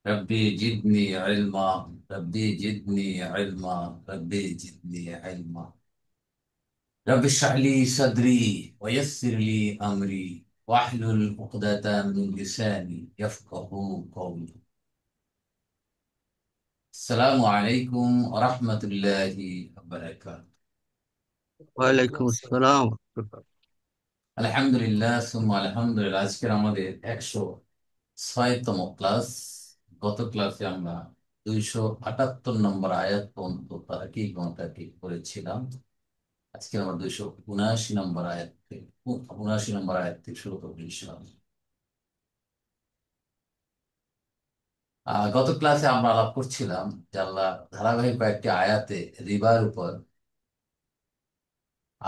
ربي جدني علما ربي جدني علما ربي جدني علما رب اشرح لي صدري ويسر لي أمري واحلل عقدة من لساني يفقه قولي. السلام عليكم ورحمة الله وبركاته. ওয়ালাইকুম আসসালাম। আলহামদুলিল্লাহ সুম্মা আলহামদুলিল্লাহ। আজকের আমাদের 106তম ক্লাস। গত ক্লাসে আমরা 278 নম্বর আয়াত পর্যন্ত তাহাকিক করেছিলাম। আজকে আমরা 279 নম্বর আয়াত থেকে শুরু করবো ইনশাআল্লাহ। গত ক্লাসে আমরা আলাপ করছিলাম যে আল্লাহ ধারাবাহিক কয়েকটি আয়াতে রিবার উপর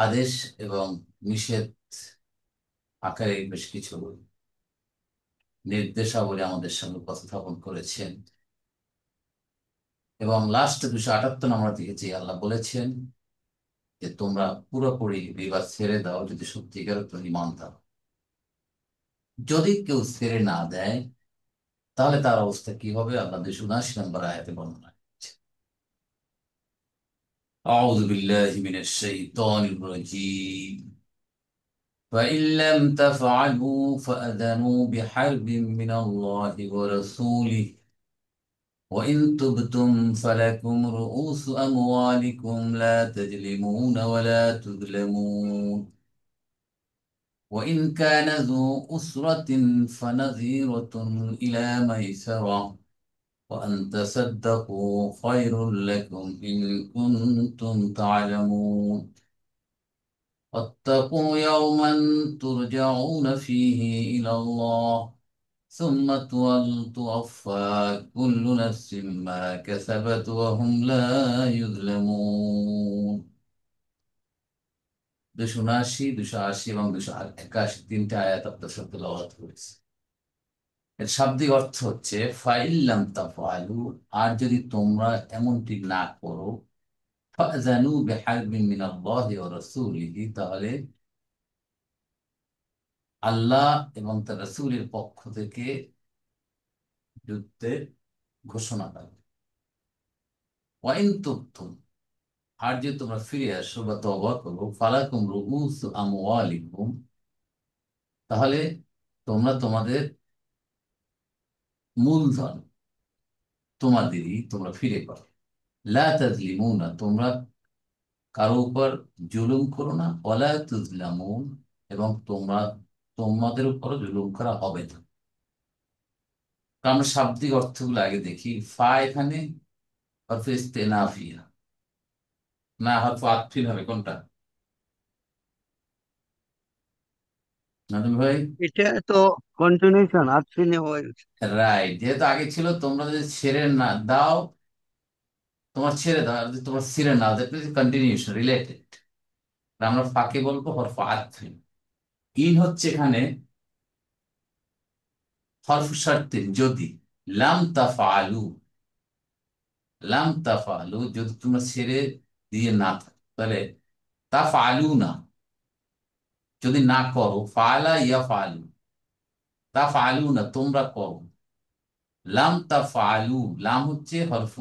আদেশ এবং নিষেধ আকারে বেশ কিছু নির্দেশাবলী আমাদের সঙ্গে উপস্থাপন করেছেন। এবং লাস্ট 278 আমরা দেখেছি আল্লাহ বলেছেন যে তোমরা পুরোপুরি রিবা ছেড়ে দাও যদি সত্যিকার তুমি ঈমান থাকো। যদি কেউ ছেড়ে না দেয় তাহলে তার অবস্থা কি হবে আল্লাহ 279 নম্বর আয়াতে বর্ণনা করেছেন। আউযু বিল্লাহি মিনাশ শাইতানির রাজীম। فإن لم تفعلوا فأذنوا بحرب من الله ورسوله وإن تبتم فلكم رؤوس أموالكم لا تظلمون ولا تظلمون وإن كان ذو أسرة فنظيرة إلى ميسرة وأن تصدقوا خير لكم إن كنتم تعلمون واتقوا يوما ترجعون فيه إلى الله ثم توفى كل نفس ما كسبت وهم لا يظلمون। 279 280 এবং 281 তিনটা আয়াত আপনার সাথে তেলাওয়াত করেছে। এর শাব্দিক অর্থ হচ্ছে ফাইল্লাম তাফআলু, আর যদি তোমরা এমনটি না করো, ফাযানু বিহারবিন মিনাল্লাহি ওয়া রাসূলিহি, তাহলে আল্লাহ এবং তার রাসূলের পক্ষ থেকে যুদ্ধের ঘোষণা দাও। ওয়া ইন তুবতুম, আর যদি তোমরা ফিরে আসো বা তওবা করো, ফালাকুম রুউসু আমওয়ালিকুম, তাহলে তোমরা তোমাদের মূলধন তোমাদেরই তোমরা ফিরে পাবে। লা তাজলিমুনা, তোমরা কারো উপর জুলুম করো না, ওয়ালা তুজলামুন, এবং তোমাদের উপর জুলুম করা হবে না। তো আমরা শাব্দিক অর্থগুলো আগে দেখি। ফা এখানে হরফে ইস্তেনাফিয়া, না হরফ আতফিন হবে কোনটা? নাদিম ভাই? এটা তো কন্টিনিউশন আজকে হয়ে গেছে। রাইট, যেহেতু আগে ছিল তোমরা যদি ছেড়ে না দাও, তোমার ছেড়ে দাও, আর যদি তোমার ছেড়ে না দাও, কন্টিনিউশন রিলেটেড। আমরা ফাঁকে বলবো হরফ আতফিন। ইন হচ্ছে এখানে হরফ শর্তিন, যদি। লাম তাফআলু, লাম তাফআলু যদি তোমরা ছেড়ে দিয়ে না থাকো, তাহলে তাফআলু না, যদি না করো, ফাআলা ইয়াফআলু, তাফআলু না তোমরা করো। লাম তাফআলু, লাম হচ্ছে হরফ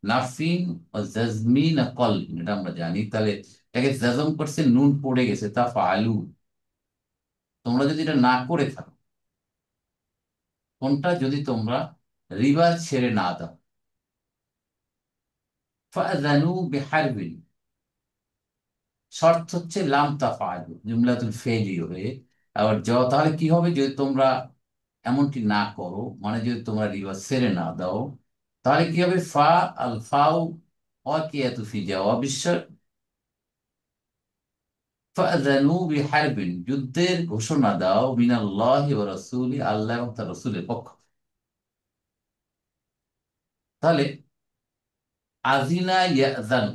নাফিন ও জাজমিন ও কলব, এটা আমরা জানি। তাহলে এটাকে জাজম করছে, নুন পড়ে গেছে, তাফআলু। তোমরা যদি এটা না করে থাকো, কোনটা? যদি তোমরা রিবা ছেড়ে না দাও। ফাযানু বিহারবিন, শর্ত হচ্ছে লাম তাফআলু, জুমলাতুল ফেলি হয়ে আবার তাহলে কি হবে? যদি তোমরা এমনটি না করো, মানে যদি তোমরা রিবা ছেড়ে না দাও, তাহলে কি হবে? ফা আল ফাউ ওয়াকিয়াতু ফি জাওয়াব আশ-শার্ত, ফাযানু বিহারবিন, যুদ্ধের ঘোষণা দাও, মিনাল্লাহি ওয়া রাসূলি, আল্লাহ এবং তার রাসূলের পক্ষ। তাহলে আজিনা ইয়াযানু,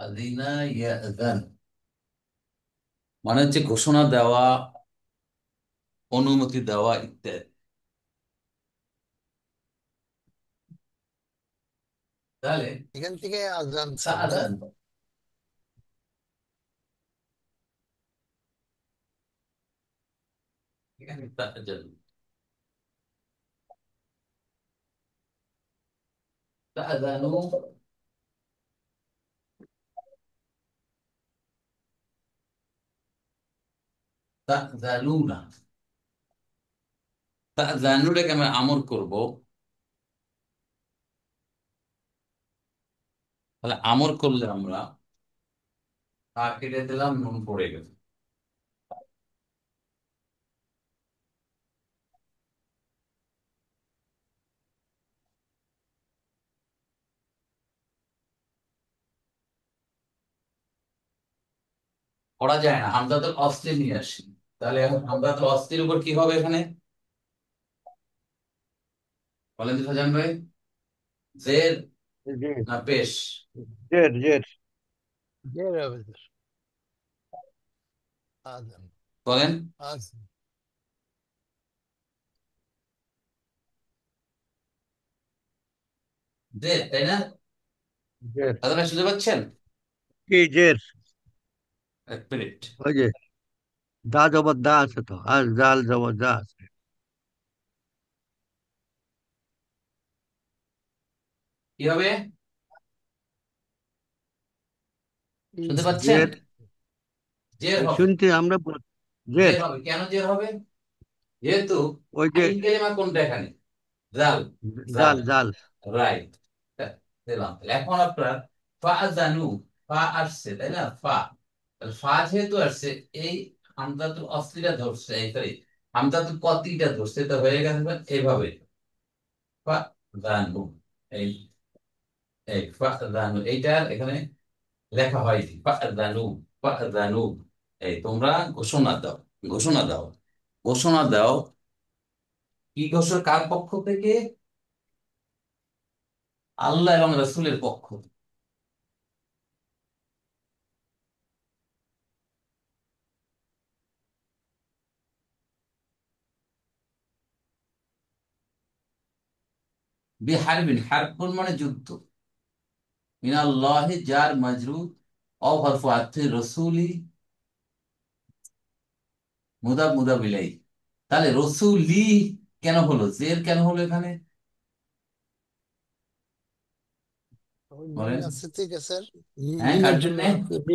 আদিনা ইয়াযান মানে হচ্ছে ঘোষণা দেওয়া, অনুমতি দেওয়া ইত্যাদি। তাহলে এখান থেকে আজান স্যার না? তাআযান, এখানে তাআযান, তাআযানু, তাআযানুনা। তাআযানুটাকে আমরা আমর করব, তাহলে আমর করলে আমরা তা কেটে দিলাম, নুন পড়ে গেল। করা যায় না, হামজাতুল অস্লি নিয়ে আসি। তাহলে এখন হামজাতুল অস্লির উপর কি হবে এখানে, বলেন তো ফাজান ভাই? জের জের। না পেশ? জের জের। জের হবে স্যার। আজান। বলেন। আজান। জের, তাই না? জের। কথাটা শুনতে পাচ্ছেন? কি জের? এক মিনিট। ওই যে দা জবর দা আছে তো, আর জাল জবর দা আছে। কি হবে, শুনতে পাচ্ছেন? জের। জের। জের হবে। শুনতে আমরা জের। জের হবে, কেন জের হবে? যেহেতু ওই যে আইন কালিমা কোনটা এখানে, জাল, জাল, জাল জাল। রাইট। দিলাম। এখন আপনার ফা জানু, ফা আসছে তাই না, ফা, তাহলে ফা যেহেতু আসছে, এই হামজাতুল অসলিটা ধরছে, এই সরি হামজাতুল কতিটা ধরছে, তো হয়ে গেছে এইভাবে, ফা জানু, এই এই ফা জানু, এইটার এখানে লেখা হয়নি, ফা জানু, ফা জানু। এই তোমরা ঘোষণা দাও, ঘোষণা দাও, ঘোষণা দাও। কি ঘোষণা, কার পক্ষ থেকে? আল্লাহ এবং রাসূলের পক্ষ থেকে। বিহারবিন, হারবুন মানে যুদ্ধ, মিনাল্লাহি জার মাজরুর, অ হরফ আতফি রসুলি, মুদাফ মুদাফ ইলাইহি। তাহলে রসুলি কেন হলো, জের কেন হলো এখানে, ওই মিন বলেন? আছে ঠিক আছে স্যার। হ্যাঁ, কার মিনের জন্য? জন্য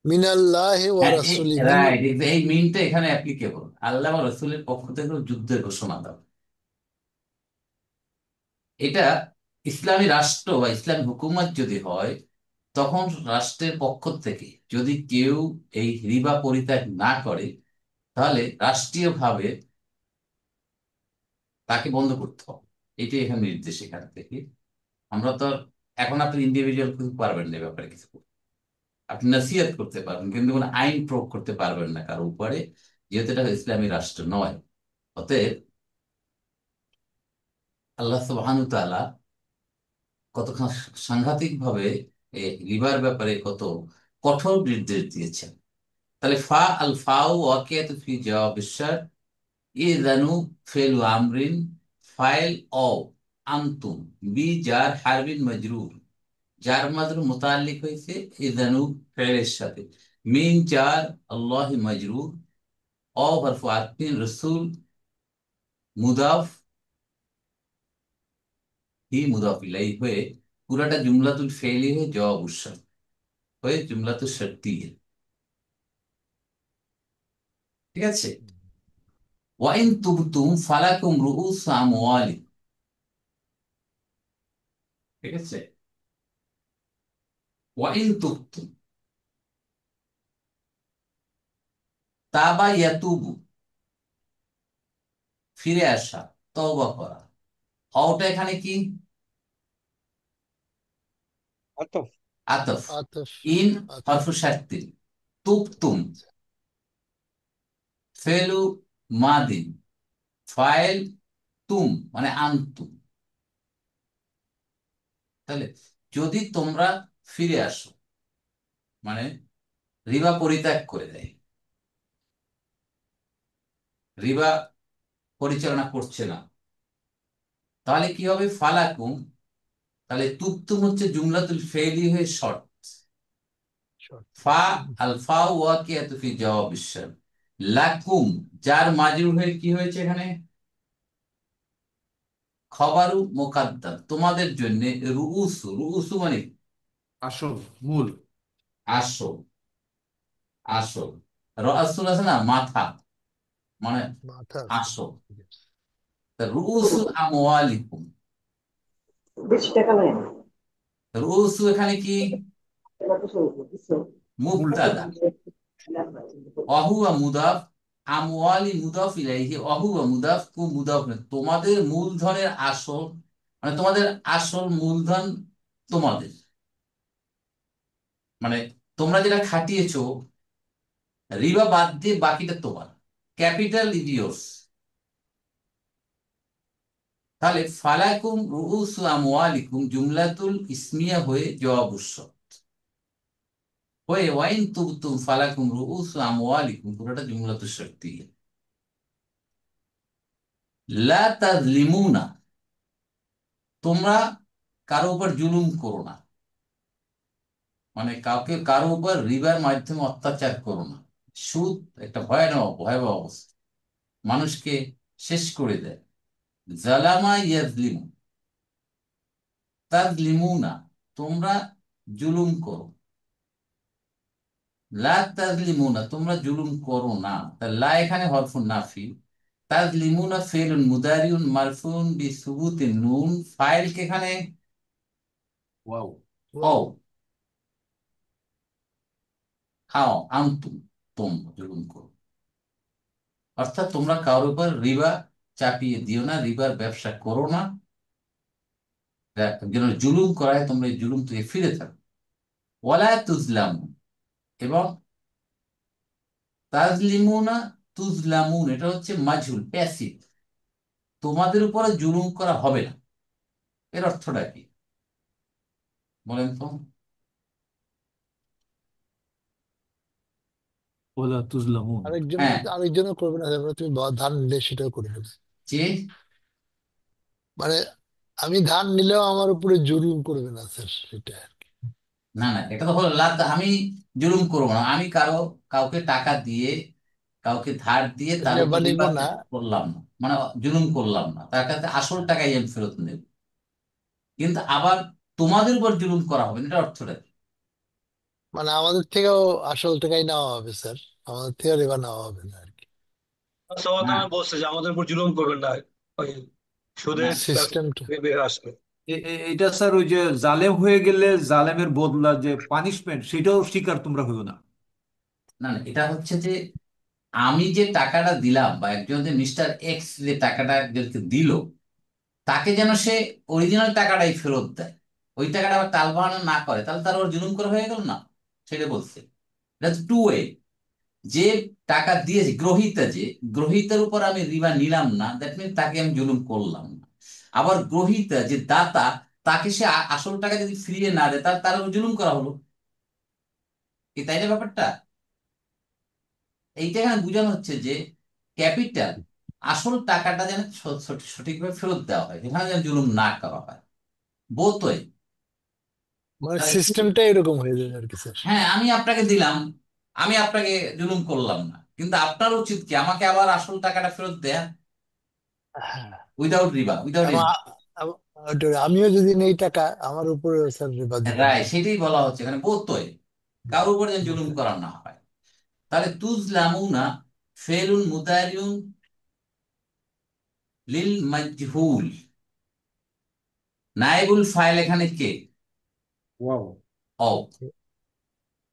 মিনাল্লাহি ওয়া হ্যাঁ, রাসূলি মিন। রাইট, এই মিনটা এখানে অ্যাপ্লিকেবল, আল্লাহ এবং রসুলের পক্ষ থেকে যুদ্ধের ঘোষণা দাও। এটা ইসলামী রাষ্ট্র বা ইসলামী হুকুমত যদি হয়, তখন রাষ্ট্রের পক্ষ থেকে যদি কেউ এই রিবা পরিত্যাগ না করে, তাহলে রাষ্ট্রীয়ভাবে তাকে বন্ধ করতে হবে। এটাই এখানে নির্দেশ এখান থেকে। আমরা তো এখন আপনি ইন্ডিভিজুয়াল কিছু পারবেন না, এ ব্যাপারে কিছু করতে। আপনি নসিহত করতে পারবেন, কিন্তু কোনো আইন প্রয়োগ করতে পারবেন না কারো উপরে, যেহেতু এটা ইসলামী রাষ্ট্র নয়। অতএব আল্লাহ সুবহানাহু ওয়া তাআলা কতখানি সাংঘাতিক ভাবে এই রিবার ব্যাপারে কত কঠোর নির্দেশ দিয়েছেন। তাহলে ফা আল ফাউ ওয়াকিয়াতু ফি জওয়াবিশ শার্ত, ইযানু ফি'লু আমরিন, ফাইল অ আনতুম, বি জার হারবিন মাজরুর, জার মাজরুর মুতাআল্লিক হয়েছে ইযানু ফি'লের সাথে, মিন জার আল্লাহি মাজরুর, অ হরফু আতফিন রাসূল মুদাফ, হি মুদাফ ইলাইহি হয়ে পুরাটা জুমলাতুল ফেইলি হয়ে জওয়াবুশ শার্ত হয়ে জুমলাতুল শার্তিয়্যা। ঠিক আছে? ওয়াইন তুবতুম ফালাকুম রুউসু আমওয়ালিকুম। ঠিক আছে? ওয়াইন তুবতুম, তাবা ইয়াতুবু, ফিরে আসা, তওবা করা। অওটা এখানে কি, আতফ। আতফ। আতফ। ইন আতফ। হরফু শার্তিন, তুবতুম আচ্ছা। ফেলু মাদিন, ফাইল তুম মানে আনতুম। তাহলে যদি তোমরা ফিরে আসো, মানে রিবা পরিত্যাগ করে দেয়, রিবা পরিচালনা করছে না, তাহলে কি হবে? ফালাকুম, তাহলে তুবতুম হচ্ছে জুমলাতুল ফেইলি হয়ে শর্ট। Short. ফা, আল ফা ওয়াকিয়াতু ফি জওয়াব আশ-শার্ত। লাকুম, যার মাজরুর হয়ে কি হয়েছে এখানে? খবরু মুকাদ্দাম, তোমাদের জন্য। রুউসু, রুউসু মানে আসল, মূল। আসল, আসল। রাসুল আছে না, মাথা, মানে মাথা। আসল। তা রুউসু আমওয়ালিকুম, বেশি টাকা নেয় না। রুউসু এখানে কি? এবার তো শুরু করতেছে। মূল। মুবতাদা, অহুয়া মুদাফ, আমওয়ালি মুদাফ ইলাইহি, অহুয়া মুদাফ, কু মুদাফ ইলাইহি। তোমাদের মূলধনের আসল, মানে তোমাদের আসল মূলধন তোমাদের, মানে তোমরা যেটা খাটিয়েছো, রিবা বাদ দিয়ে বাকিটা তোমার, ক্যাপিটাল ইডিওস। তাহলে ফালাকুম রুউসু আমওয়ালিকুম জুমলাতুল ইসমিয়া হয়ে জবাবুস হয়ে ওয়াইন তুবতুম ফালাকুম রুউসু আমওয়ালিকুম পুরোটা জুমলাতুল শার্তিয়া। লা তাজলিমুনা, তোমরা কারো উপর জুলুম করো না, মানে কাউকে কারো উপর রিবার মাধ্যমে অত্যাচার করো না। সুদ একটা ভয়ানক ভয়াবহ অবস্থা, মানুষকে শেষ করে দেয়। জালামা ইয়াজলিমু, তাজলিমুনা, তোমরা জুলুম করো। লা তাজলিমুনা, তোমরা জুলুম করো না। তা লা এখানে হরফুন নাফি, তাজলিমুনা ফেলুন মুদারিউন মারফুন বিসুবুতিন নুন, ফাইল কে এখানে ওয়াও। ও Wow. খাও আনতুম, তোমরা জুলুম করো। অর্থাৎ তোমরা কারোর উপর রিবা চাপিয়ে দিও না, রিবার ব্যবসা করো না, যেন জুলুম করায় তোমরা এই জুলুম থেকে ফিরে থাকো। ওয়ালা তুজলাম, এবং তাজলিমুনা তুজলামুন এটা হচ্ছে মাজহুল প্যাসিভ, তোমাদের উপরে জুলুম করা হবে না। এর অর্থটা কি বলেন তো? ওলা তুজলামুন। আরেকজনের হ্যাঁ, আরেকজনও করবে না, তারপরে তুমি ধান নিলে সেটাও করে ফেলবে। যে মানে আমি ধান নিলেও আমার উপরে জুলুম করবে না স্যার, সেটা আর কি। না না, এটা তো হলো আমি জুলুম করবো না, আমি কাউকে টাকা দিয়ে, কাউকে ধার দিয়ে তার উপর রেবা নিব রিবা না। করলাম না, মানে জুলুম করলাম না, তার কাছে আসল টাকাই আমি ফেরত নেব। কিন্তু আবার তোমাদের উপর জুলুম করা হবে না, এটা অর্থটা কি? মানে আমাদের থেকেও আসল টাকাই নেওয়া হবে স্যার, আমাদের থেকে রেবা নেওয়া হবে না আর কি। না সাল্লাল্লাহু বলছে যে আমাদের উপর জুলুম করবেন না, ওই না সুদের ব্যবসা সিস্টেমটা থেকে বের আসবে। এটা স্যার ওই যে জালেম হয়ে গেলে জালেমের বদলা যে পানিশমেন্ট, সেটাও স্বীকার তোমরা হইও না। না না, এটা হচ্ছে যে আমি যে টাকাটা দিলাম, বা একজন যে মিস্টার এক্স যে টাকাটা একজনকে দিল, তাকে যেন সে অরিজিনাল টাকাটাই ফেরত দেয়, ওই টাকাটা আবার টাল বাহানা না করে, তাহলে তার ওর জুলুম করা হয়ে গেল না। সেটা বলছে, এটা টু ওয়ে। যে টাকা দিয়েছে, গ্রহীতা, যে গ্রহীতার উপর আমি রিবা নিলাম না, দ্যাট মিনস তাকে আমি জুলুম করলাম না। আবার গ্রহীতা যে দাতা, তাকে সে আসল টাকা যদি ফিরিয়ে না দেয়, তাহলে তার উপর জুলুম করা হলো। কি তাই না ব্যাপারটা? এইটা এখানে বোঝানো হচ্ছে যে ক্যাপিটাল, আসল টাকাটা যেন সঠিকভাবে ফেরত দেওয়া হয়, এখানে যেন জুলুম না করা হয়। Both way. মানে সিস্টেমটা এরকম হয়ে যাবে আর কি স্যার। হ্যাঁ, আমি আপনাকে দিলাম, আমি আপনাকে জুলুম করলাম না, কিন্তু আপনার উচিত কি আমাকে আবার আসল টাকাটা ফেরত দেয়া, হ্যাঁ। উইদাউট রিবা, উইদাউট। এবং আমিও যদি নেই টাকা, আমার উপরে স্যার রেবা দিবেন রায়, না। সেটাই বলা হচ্ছে এখানে, বোথ ওয়ে, কারোর উপর যেন জুলুম করা না হয়। তাহলে তুজলামুনা ফেলুন মুদারিউন লিল মাজহুল, নাইবুল ফাইল এখানে কে? ওয়াও। ও।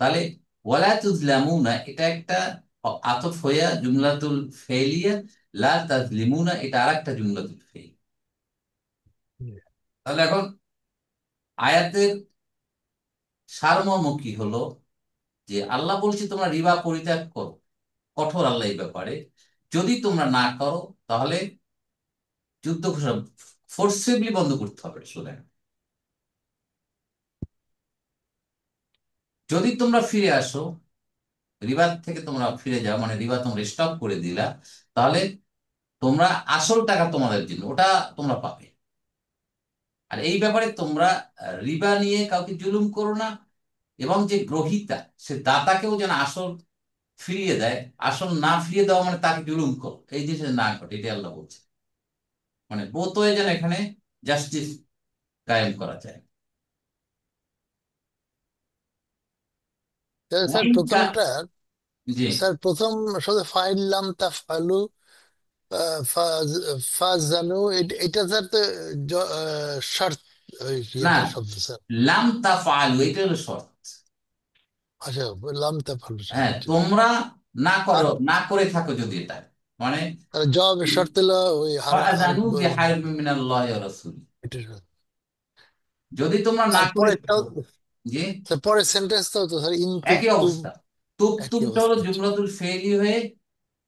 তাহলে ওয়ালা তুজলামুনা এটা একটা আতফ হইয়া জুমলাতুল ফেলিয়া, লা তাজলিমুনা এটা আরেকটা জুমলাতুল ফেল। তাহলে এখন আয়াতের সারমর্ম কি হলো? যে আল্লাহ বলছে তোমরা রিবা পরিত্যাগ করো, কঠোর আল্লাহ এই ব্যাপারে। যদি তোমরা না করো, তাহলে যুদ্ধ ঘোষণা, ফোর্সিবলি বন্ধ করতে হবে। শুধু যদি তোমরা ফিরে আসো, রিবা থেকে তোমরা ফিরে যাও, মানে রিবা তোমরা স্টপ করে দিলা, তাহলে তোমরা আসল টাকা তোমাদের জন্য ওটা তোমরা পাবে। আর এই ব্যাপারে তোমরা রিবা নিয়ে কাউকে জুলুম করো না, এবং যে গ্রহীতা সে দাতাকেও যেন আসল ফিরিয়ে দেয়। আসল না ফিরিয়ে দেওয়া মানে তাকে জুলুম করো, এই জিনিসটা না ঘটে, এটা আল্লাহ বলছে। মানে বোধ হয়ে যেন এখানে জাস্টিস কায়েম করা যায়। স্যার ওয়াইন কা প্রথমটা, জি স্যার প্রথম সাথে ফাইল লাম তাফআলু ফাজানু, এটা স্যার তো শর্ত, না, ইয়েটা শব্দ স্যার। লাম তাফআলু এটা হলো শর্ত। আচ্ছা, লাম তাফআলু হ্যাঁ, শর্ত। তোমরা না আর করো, না করে থাকো যদি, এটা মানে তাহলে জবাবের শর্ত হলো ওই ফাআযানু বিহারবিন মিনাল্লাহি ওয়া রাসূলি, এটা শর্ত। যদি তোমরা না আর করে পরেরটাও, থাকো। জি, স্যার পরের সেন্টেন্সটাও তো স্যার একই ইনতুকতুম, অবস্থা। একই তুবতুমটা হলো অবস্থা। জুমলাতুল ফেইলি হয়ে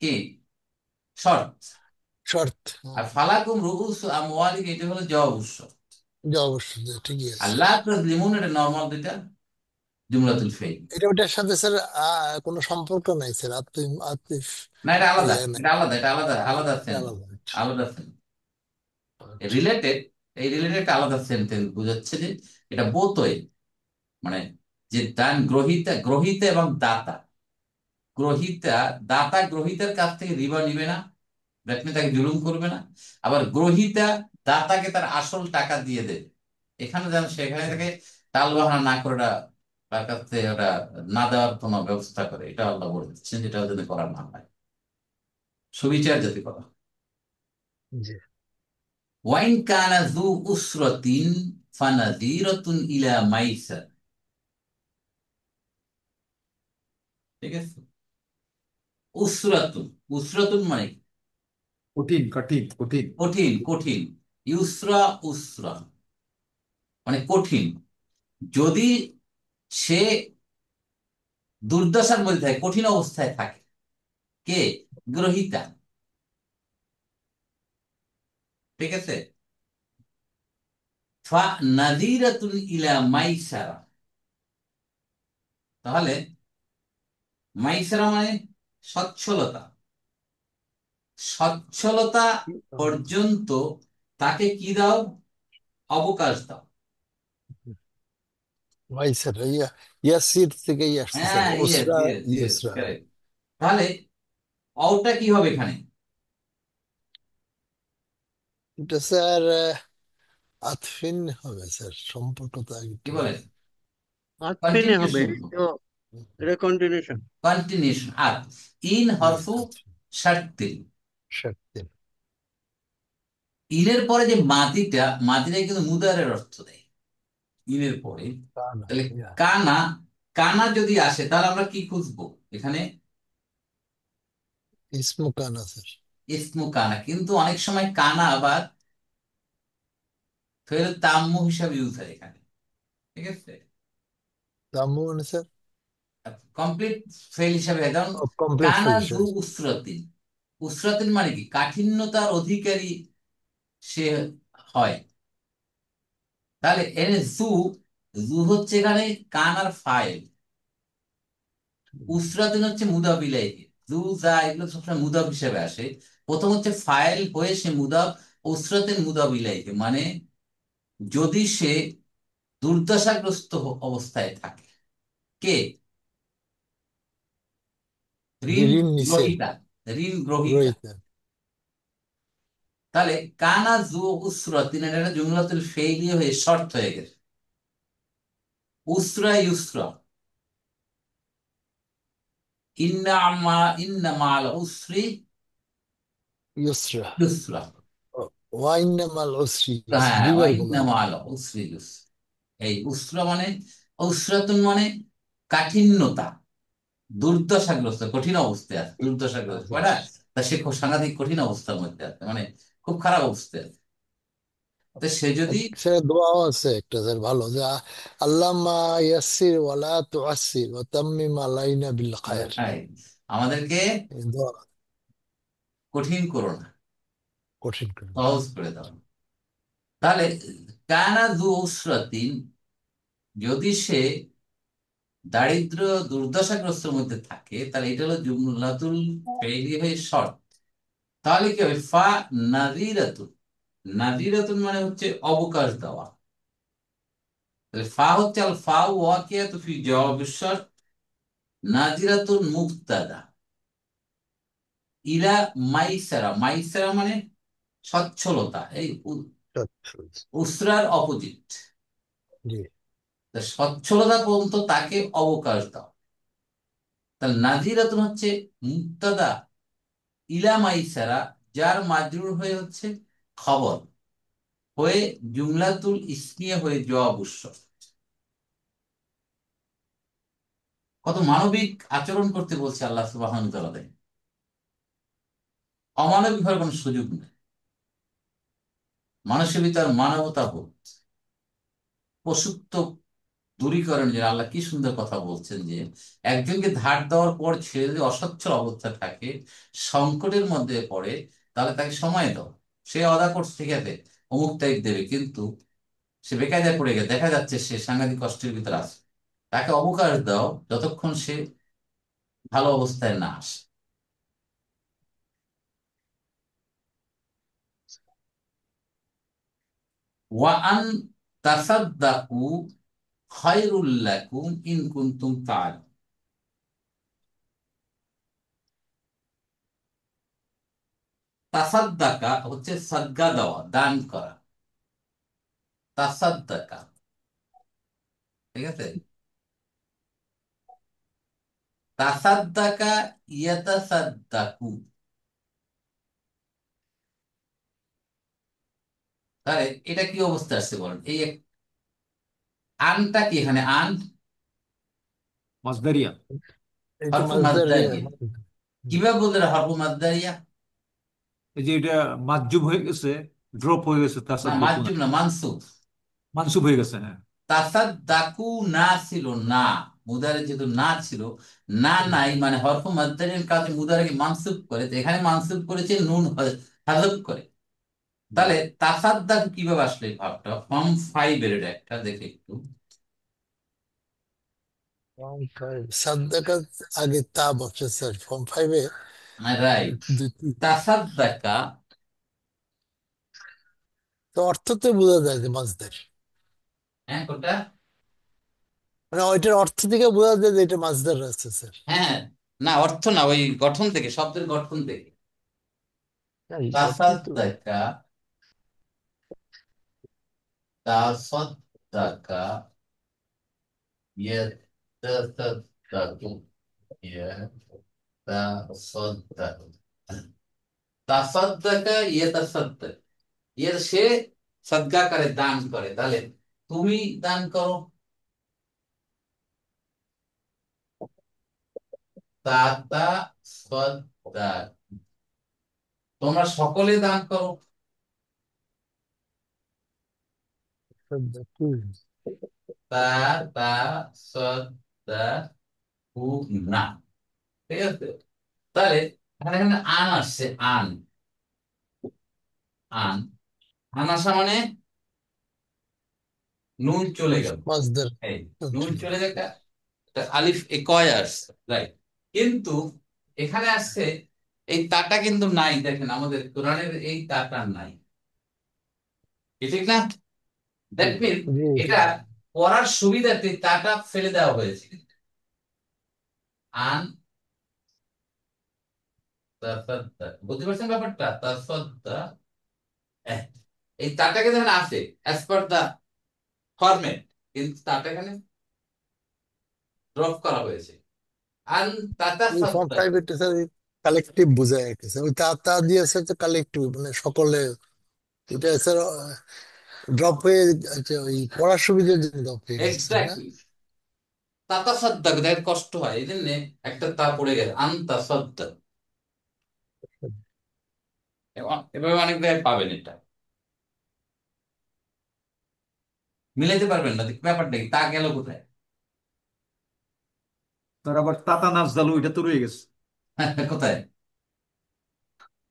কি শর্ত, শর্ত, আর ফালাকুম রুউসু আমওয়ালিকুম এটা হলো জবাব উৎস। জবাব ঠিকই আছে। আল্লাহ তাজলিমুন এটা নরমাল দুইটা জুমলাতুল ফেইল। এটা ওটার সাথে স্যার কোনো সম্পর্ক নাই স্যার, আতিফ আতিফ না, এটা আলাদা, ইয়ে নাই, এটা আলাদা, এটা আলাদা, আলাদা আলাদা। আলাদা সেন্স আচ্ছা, রিলেটেড। এই রিলেটেড আলাদা সেন্টেন্স বোঝাচ্ছে যে এটা বোতই, মানে যে দান গ্রহিতা, গ্রহিতা এবং দাতা। গ্রহিতা, দাতা গ্রহিতার কাছ থেকে রিবা নিবে না, দ্যাট মিন তাকে জুলুম করবে না। আবার গ্রহিতা দাতাকে তার আসল টাকা দিয়ে দেবে। এখানে যেন সেখানে থেকে টাল বাহানা না করে ওটা তার কাছ থেকে ওটা না দেওয়ার কোনো ব্যবস্থা করে, এটা আল্লাহ বলে দিচ্ছেন, যেটা যাতে করা না হয়, সুবিচার যাতে করা হয়। জি। ওয়াইন কানা যু উসরাতিন ফানাযীরাতুন ইলা মাইসার। ঠিক আছে, উসরাতুন, উসরাতুন মানে কি? কঠিন কঠিন কঠিন। কঠিন, কঠিন। ইউসরা, উসরা মানে কঠিন। যদি সে দুর্দশার মধ্যে থাকে, কঠিন অবস্থায় থাকে, কে? গ্রহিতা। ঠিক আছে, ফা নাযীরাতুন ইলা মাইসারা, তাহলে মাইসারা মানে সচ্ছলতা, সচ্ছলতা পর্যন্ত তাকে কি দাও? অবকাশ দাও। ভাই স্যার ইয়াসির থেকেই আসছে স্যার, হ্যাঁ, ইয়েস ওসরা ইয়েস ইয়েস, ইউসরা। কারেক্ট। তাহলে অটা কি হবে এখানে? এটা স্যার আতফিন হবে স্যার, সম্পর্ক তো আগে কি একটু বলে? হবে। আটফিনে হবে, কন্টিনিউশন, তো এটা কন্টিনিউশন। কন্টিনিউশন। আর ইন হরফু আতফিন, শার্তিল। শর্তে। ইনের পরে যে মাদিটা, মাদিটা কিন্তু মুদারের অর্থ দেয় ইনের পরে। কানা, তাহলে ইয়া, কানা, কানা যদি আসে তাহলে আমরা কি খুঁজবো এখানে? ইসমু কানা স্যার। ইসমু কানা, কিন্তু অনেক সময় কানা আবার ফের তাম্য হিসাবে ইউজ হয় এখানে। ঠিক আছে, দামু মানে স্যার কমপ্লিট ফেল হিসাবে হয়। যেমন কমপ্লিট কানা জু ফিনিশার। উসরাতিন, উসরাতিন মানে কি কাঠিন্যতার অধিকারী সে হয়। তাহলে এনে জু, জু হচ্ছে এখানে কানার ফাইল, উসরাতিন হচ্ছে মুদাফ ইলাইহি। জু যা এগুলো সবসময় মুদাফ হিসেবে আসে। প্রথম হচ্ছে ফাইল হয়ে সে মুদাফ, উসরাতিন মুদাফ ইলাইহি মানে যদি সে দুর্দশাগ্রস্ত অবস্থায় থাকে। কে? ঋণ ঋণ নিছে, গ্রহীতা, ঋণ গ্রহীতা। গ্রহিতা। তাহলে কানা জু উসরাতিন এটা জুমলাতুল ফেইলি হয়ে শর্ত হয়ে গেছে। উসরা ইউসরা, ইন্না মাল উসরি ইউসরা, ইউসরা। ওয়াইন্নামাল উসরি ইউসরা, হ্যাঁ, দুইবার ইন্না বললাম। মাল উসরি ইউসরা। এই উসরা মানে, উসরাতুন মানে কাঠিন্যতা, দুর্দশাগ্রস্ত, কঠিন অবস্থায় আছে, দুর্দশাগ্রস্ত আচ্ছা, হয় না? তা সে খুব সাংঘাতিক কঠিন অবস্থার মধ্যে আছে, মানে খুব খারাপ অবস্থায় আছে। তো সে যদি, স্যার দোয়াও আছে একটা স্যার ভালো, যে আল্লামা ইয়াসির ওয়ালা তুআসির ওয়া তাম্মিম আলাইনা বিল খায়র। হ্যাঁ, আমাদেরকে এই দোয়া কঠিন করো না, কঠিন করে। সহজ করে দাও। তাহলে কানা যু উসরাতিন, যদি সে দারিদ্র দুর্দশাগ্রস্তের মধ্যে থাকে, তাহলে এটা হলো জুমলাতুল ফেইলি হয়ে শর্ত। তাহলে কি হবে? ফা নাযিরাতুন। নাযিরাতুন মানে হচ্ছে অবকাশ দেওয়া। তাহলে ফা হচ্ছে আল ফা ওয়াকিয়াতু ফি জওয়াবিশ শর্ত, নাযিরাতুন মুবতাদা, ইলা মাইসারা। মাইসারা মানে সচ্ছলতা, এই উসরার অপোজিট। জি। সচ্ছলতা পর্যন্ত তাকে অবকাশ দাও। তাহলে নাজিরাতুন হচ্ছে মুক্তাদা, ইলা মাইসারা, যার মাজরুর হয়ে হচ্ছে খবর, হয়ে জুমলাতুল ইসমিয়া হয়ে জবাবুস। কত মানবিক আচরণ করতে বলছে আল্লাহ সুবহানাহু ওয়া তাআলা। অমানবিক হওয়ার কোনো সুযোগ নেই। মানুষের ভিতর মানবতা বোধ, পশুত্ব দূরীকরণ, যে আল্লাহ কি সুন্দর কথা বলছেন যে একজনকে ধার দেওয়ার পর ছেড়ে যদি অসচ্ছল অবস্থা থাকে, সংকটের মধ্যে পড়ে, তাহলে তাকে সময় দাও। সে অদা করছে, ঠিক আছে, অমুক তারিখ দেবে, কিন্তু সে বেকায়দায় পড়ে গেছে, দেখা যাচ্ছে সে সাংঘাতিক কষ্টের ভিতরে আছে, তাকে অবকাশ দাও যতক্ষণ সে ভালো অবস্থায় না আসে। ওয়া আন তাসাদ্দাকু খায়রুল লাকুম ইন কুনতুম তা'লামুন। তাসাদ্দাকা হচ্ছে সাদকা দেওয়া, দান করা। তাসাদ্দাকা, ঠিক আছে। তাসাদ্দাকা ইয়াতাসাদ্দাকু, তাহলে এটা কি অবস্থা আসছে বলেন? এই আনটা কি এখানে? আন মাসদারিয়া। এটা হরফে মাসদার, মাদ্দারিয়া। কিভাবে বলতে হরফে মাদ্দারিয়া? এই যে এটা মাজজুব হয়ে গেছে, ড্রপ হয়ে গেছে, না, তাসাদ্দুকুনা মাজ্জুম না, মানসুব। মানসুব হয়ে গেছে, হ্যাঁ। তাসাদ্দাকু না ছিল না, মুদারে যেহেতু না ছিল, না নাই মানে হরফে মাদ্দারিয়ার কাছে মুদারেকে মানসুব করে, তো এখানে মানসুব করেছে নুন হাজব করে। তাহলে তাসাদ্দাকু কিভাবে আসলে এই ভাবটা? ফর্ম 5 এর এটা একটা দেখে একটু। সাদ্দাকাত আগে তা বসে স্যার, ফর্ম 5-এ রাইট। দুই। তাসাদ্দাকা, তো অর্থ তো বোঝা যায় যে মাসদার, হ্যাঁ কোনটা? মানে ওইটার অর্থ থেকে বোঝা যায় যে এটা মাসদার আছে স্যার। হ্যাঁ, না অর্থ না, ওই গঠন থেকে, শব্দের গঠন থেকে। হ্যাঁ, অর্থ তো তাসাদ্দাকা, তাসাদ্দাকা ইয়াতাসাদ্দাকু, ইয়াতাসাদ্দাকু, তাসাদ্দাকা ইয়াতাসাদ্দাক, এর সে সদকা করে, দান করে। তাহলে তুমি দান করো, তাতা সদ্দাক, তোমরা সকলে দান করো, সাদ্দাকু। তা তা সদ্দাকু না, ঠিক আছে। তাহলে এখানে এখানে আন আসছে, আন, আন, আন আসা মানে নুন চলে গেল। মাসদার। এই নুন চলে গেল, একটা আলিফ এ কয় আসছে, রাইট। কিন্তু এখানে আসছে এই তাটা কিন্তু নাই, দেখেন আমাদের কোরআনের এই তাটা নাই, কি ঠিক না? দ্যাট মিন জি। এটা পড়ার সুবিধার্থে তাটা ফেলে দেওয়া হয়েছে। আন তাসাদ্দাক, বুঝতে পারছেন ব্যাপারটা? তাসাদ্দাক, এহ, এই তাটাকে দেখেন আছে অ্যাজ পার দা ফরম্যাট, কিন্তু তাটা এখানে ড্রপ করা হয়েছে। আন এই ফর্ম তাতাসাদ্দাক, 5 এটা স্যার কালেকটিভ বোঝায় আর কি স্যার, ওই তা তা দিয়ে স্যার তো কালেকটিভ, মানে সকলে। এটা স্যার ড্রপ হয়ে, আচ্ছা, ওই পড়ার সুবিধার জন্য ড্রপ হয়ে গেছে তাই না? এক্স্যাক্টলি। তাতাসাদ্দাক দেখেন কষ্ট হয়, এই জন্য একটা তা পড়ে গেছে, আন তাসাদ্দাক। এভাবে অনেক জায়গায় পাবেন এটা, মিলাইতে পারবেন না, ব্যাপারটা কি, তা গেল কোথায়? তার আবার তাতা নাজদালু, এটা তো রয়ে গেছে। কোথায়?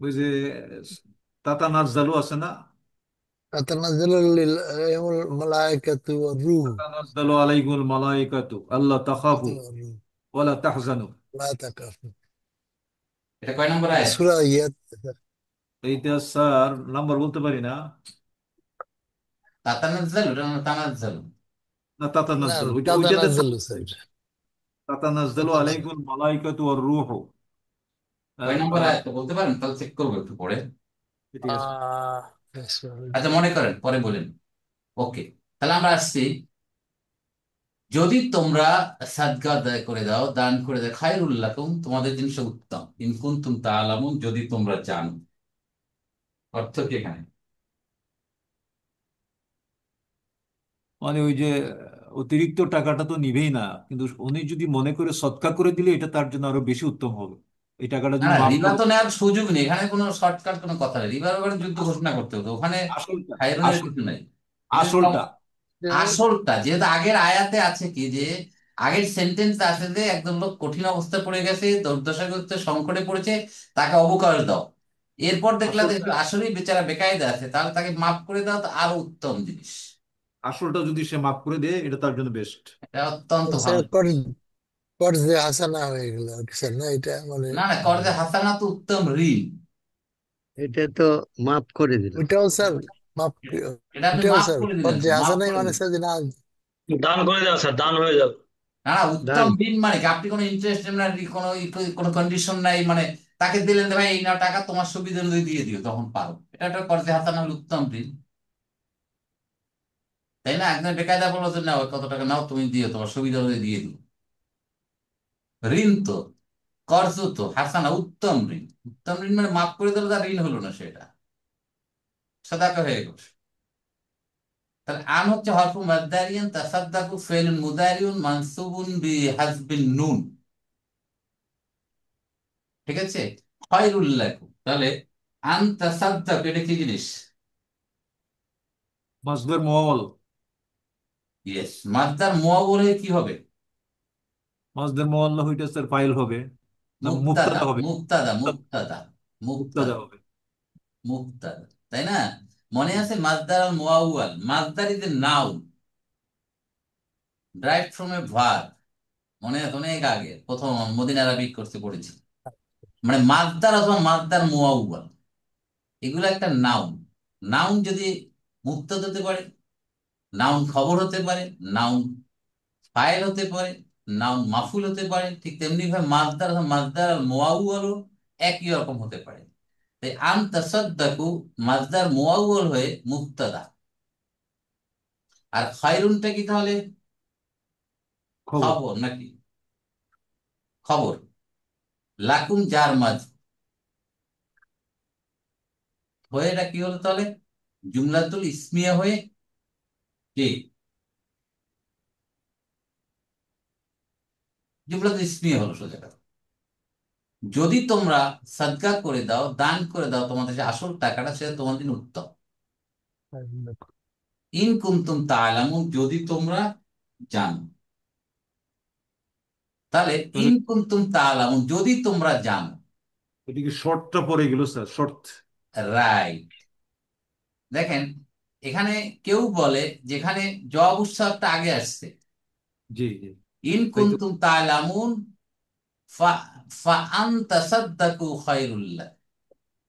ওই যে তাতা নাজদালু আছে না, تتنزل عليهم الملائكة والروح. তাতানাজ্জালু আলাইহিমুল মালাইকাতু আল্লা তাখাফু ওয়ালা তাহজানু। لا تكفي. এটা কয় নম্বর আয়াত? سورة إياد. এইটা স্যার নাম্বার বলতে পারি না। তাতানাজ্জালু এটা না তানাজ্জালু? না, لا তাতানাজ্জালু ওইটা ওইটাতে تتنزل سيد. তাতানাজ্জালু تتنزل. আলাইহিমুল মালাইকাতু ওয়ার রূহু। কয় নম্বর আয়াত বলতে পারেন? তাহলে চেক করবো একটু পরে। ঠিক আছে। আচ্ছা, মনে করেন পরে বলেন। ওকে, তাহলে আমরা আসছি, যদি তোমরা সাদকা আদায় করে দাও, দান করে দাও, খায়রুল লাকুম, তোমাদের জিনিস উত্তম, ইন কুনতুম তাআলামুন, যদি তোমরা জানো। অর্থ কি এখানে? মানে ওই যে অতিরিক্ত টাকাটা তো নিবেই না, কিন্তু উনি যদি মনে করে সৎকার করে দিলে এটা তার জন্য আরো বেশি উত্তম হবে। এই টাকাটা না যদি না, মাফ রিবা করে। তো নেওয়ার সুযোগ নেই এখানে, কোনো শর্টকাট কোনো কথা নেই। রিবার ওখানে যুদ্ধ ঘোষণা করতে হতো, ওখানে আসলটা খায়রুনের আসল কিছু নাই। এখানে আসলটা আসলটা যেহেতু আগের আয়াতে আছে কি, যে আগের সেন্টেন্স আছে যে একজন লোক কঠিন অবস্থায় পড়ে গেছে, দুর্দশাগ্রস্ত, সংকটে পড়েছে, তাকে অবকাশ দাও। এরপর দেখলা যে আসলটা আসলেই বেচারা বেকায়দা আছে, তাহলে তাকে মাফ করে দাও, তো আরো উত্তম জিনিস। আসলটা যদি সে মাফ করে দেয় এটা তার জন্য বেস্ট। এটা অত্যন্ত ভালো। সেটা কর্জে হাসানা হয়ে গেল আর কি স্যার, না এটা মানে না না, কর্জে হাসানা তো উত্তম ঋণ। এটা তো মাফ করে দিল। ওইটাও স্যার মাপ, এটা আপনি ওইটাও মাফ স্যার করে দিলেন কর্জে তো, মাফ হাসানাই করে মানে দিলেন। স্যার যে না। দান করে দেওয়া স্যার, দান হয়ে যাবে। না না, দান। উত্তম ঋণ মানে কি, আপনি কোনো ইন্টারেস্ট না, কোনো কোনো কন্ডিশন নাই, মানে তাকে দিলেন যে ভাই এই নাও টাকা, তোমার সুবিধা অনুযায়ী দিয়ে দিও, তখন পারো। এটা একটা কর্জে হাসানা হলো উত্তম ঋণ, তাই না? একজন বেকায়দা বললো যে নাও কত টাকা নাও, তুমি দিও, তোমার সুবিধা অনুযায়ী দিয়ে দিও। ঋণ তো, কর্জ তো, হাসানা উত্তম ঋণ। উত্তম ঋণ মানে মাফ করে দিলে তার ঋণ হলো না, সেটা সাদাকা হয়ে গেল। তাহলে আন হচ্ছে হরফু মাদ্দারিয়ান, তাসাদ্দাকু ফেলুন মুদারিউন মানসুবুন বিহাসবিন নুন। ঠিক আছে? খয়রুল লাকুম, তাহলে আন তাসাদ্দাকু এটা কি জিনিস? মাসদার মুআওয়াল। ইয়েস, মাদ্দার মুআওয়াল হয়ে কি হবে? মাসদার মুআওয়াল না হইটা স্যার ফাইল হবে, না মুক্তাদা মুবতাদা হবে। মুক্তাদা মুক্তাদা মুবতাদা মুক্তাদা হবে। মুক্তাদা, তাই না? মনে আছে মাসদার আল মুআওয়াল, মাসদার is a noun derived from a verb. মনে আছে? অনেক আগে প্রথম মদিনা আরবিক কোর্সে পড়েছি। মানে মাসদার অথবা মাসদার মুআওয়াল, এগুলো একটা নাউন। নাউন যদি মুক্তাদ হতে পারে, নাউন খবর হতে পারে, নাউন ফাইল হতে পারে, নাউন মাফুল হতে পারে, ঠিক তেমনি ভাবে মাসদার অথবা মাসদার আল মুআওয়ালও একই রকম হতে পারে। তাই আন তাসাদ্দাকু মাসদার মুআওয়াল হয়ে মুক্তাদা, আর খায়রুনটা কি তাহলে? খবর। খবর নাকি? খবর। লাকুম জার মাজ হয়ে এটা কি হলো তাহলে? জুমলাতুল ইসমিয়া হয়ে কি? জুমলাতুল ইসমিয়া হলো সোজা কথা। যদি তোমরা সাদকা করে দাও, দান করে দাও, তোমাদের যে আসল টাকাটা, সেটা তোমাদের জন্য উত্তম। ইন কুনতুম তাআলামুন, যদি তোমরা জানো। তাহলে তাহলে ইন কুনতুম তাআলামুন, যদি তোমরা জানো। এদিকে শর্টটা পড়ে গেল স্যার, শর্ট। রাইট। দেখেন, এখানে কেউ বলে যেখানে জবাব উৎসবটা আগে আসছে, জি জি। ইন তাই তো। কুনতুম তাআলামুন ফা ফা আন তাসাদ্দাকু খায়রুল লাক,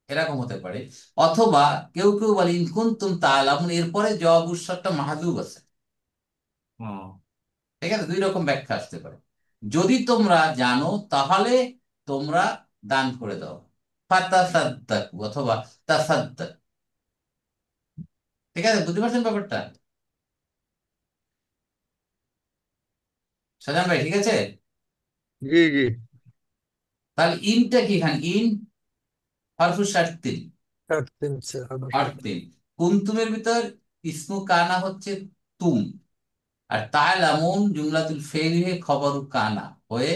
এরকম হতে পারে। অথবা কেউ কেউ বলে ইন কুনতুম তাআলামুন, এরপরে জবাব উৎসবটা মাহযুব আছে। হ্যাঁ। ঠিক আছে, দুই রকম ব্যাখ্যা আসতে পারে। যদি তোমরা জানো তাহলে তোমরা দান করে দাও, ফাতাসাদ্দাকু অথবা তাসাদ্দাক। ঠিক আছে, বুঝতে পারছেন ব্যাপারটা? সাজান ভাই, ঠিক আছে? জি জি। তাহলে ইনটা কি এখানে? ইন হরফু শার্তিন, 3 স্যার অর্থে কুনতুমের ভিতর ইসমু কানা হচ্ছে তুম, আর তাআলামুন জুমলাতুল ফেইলি হয়ে খবরু কানা হয়ে,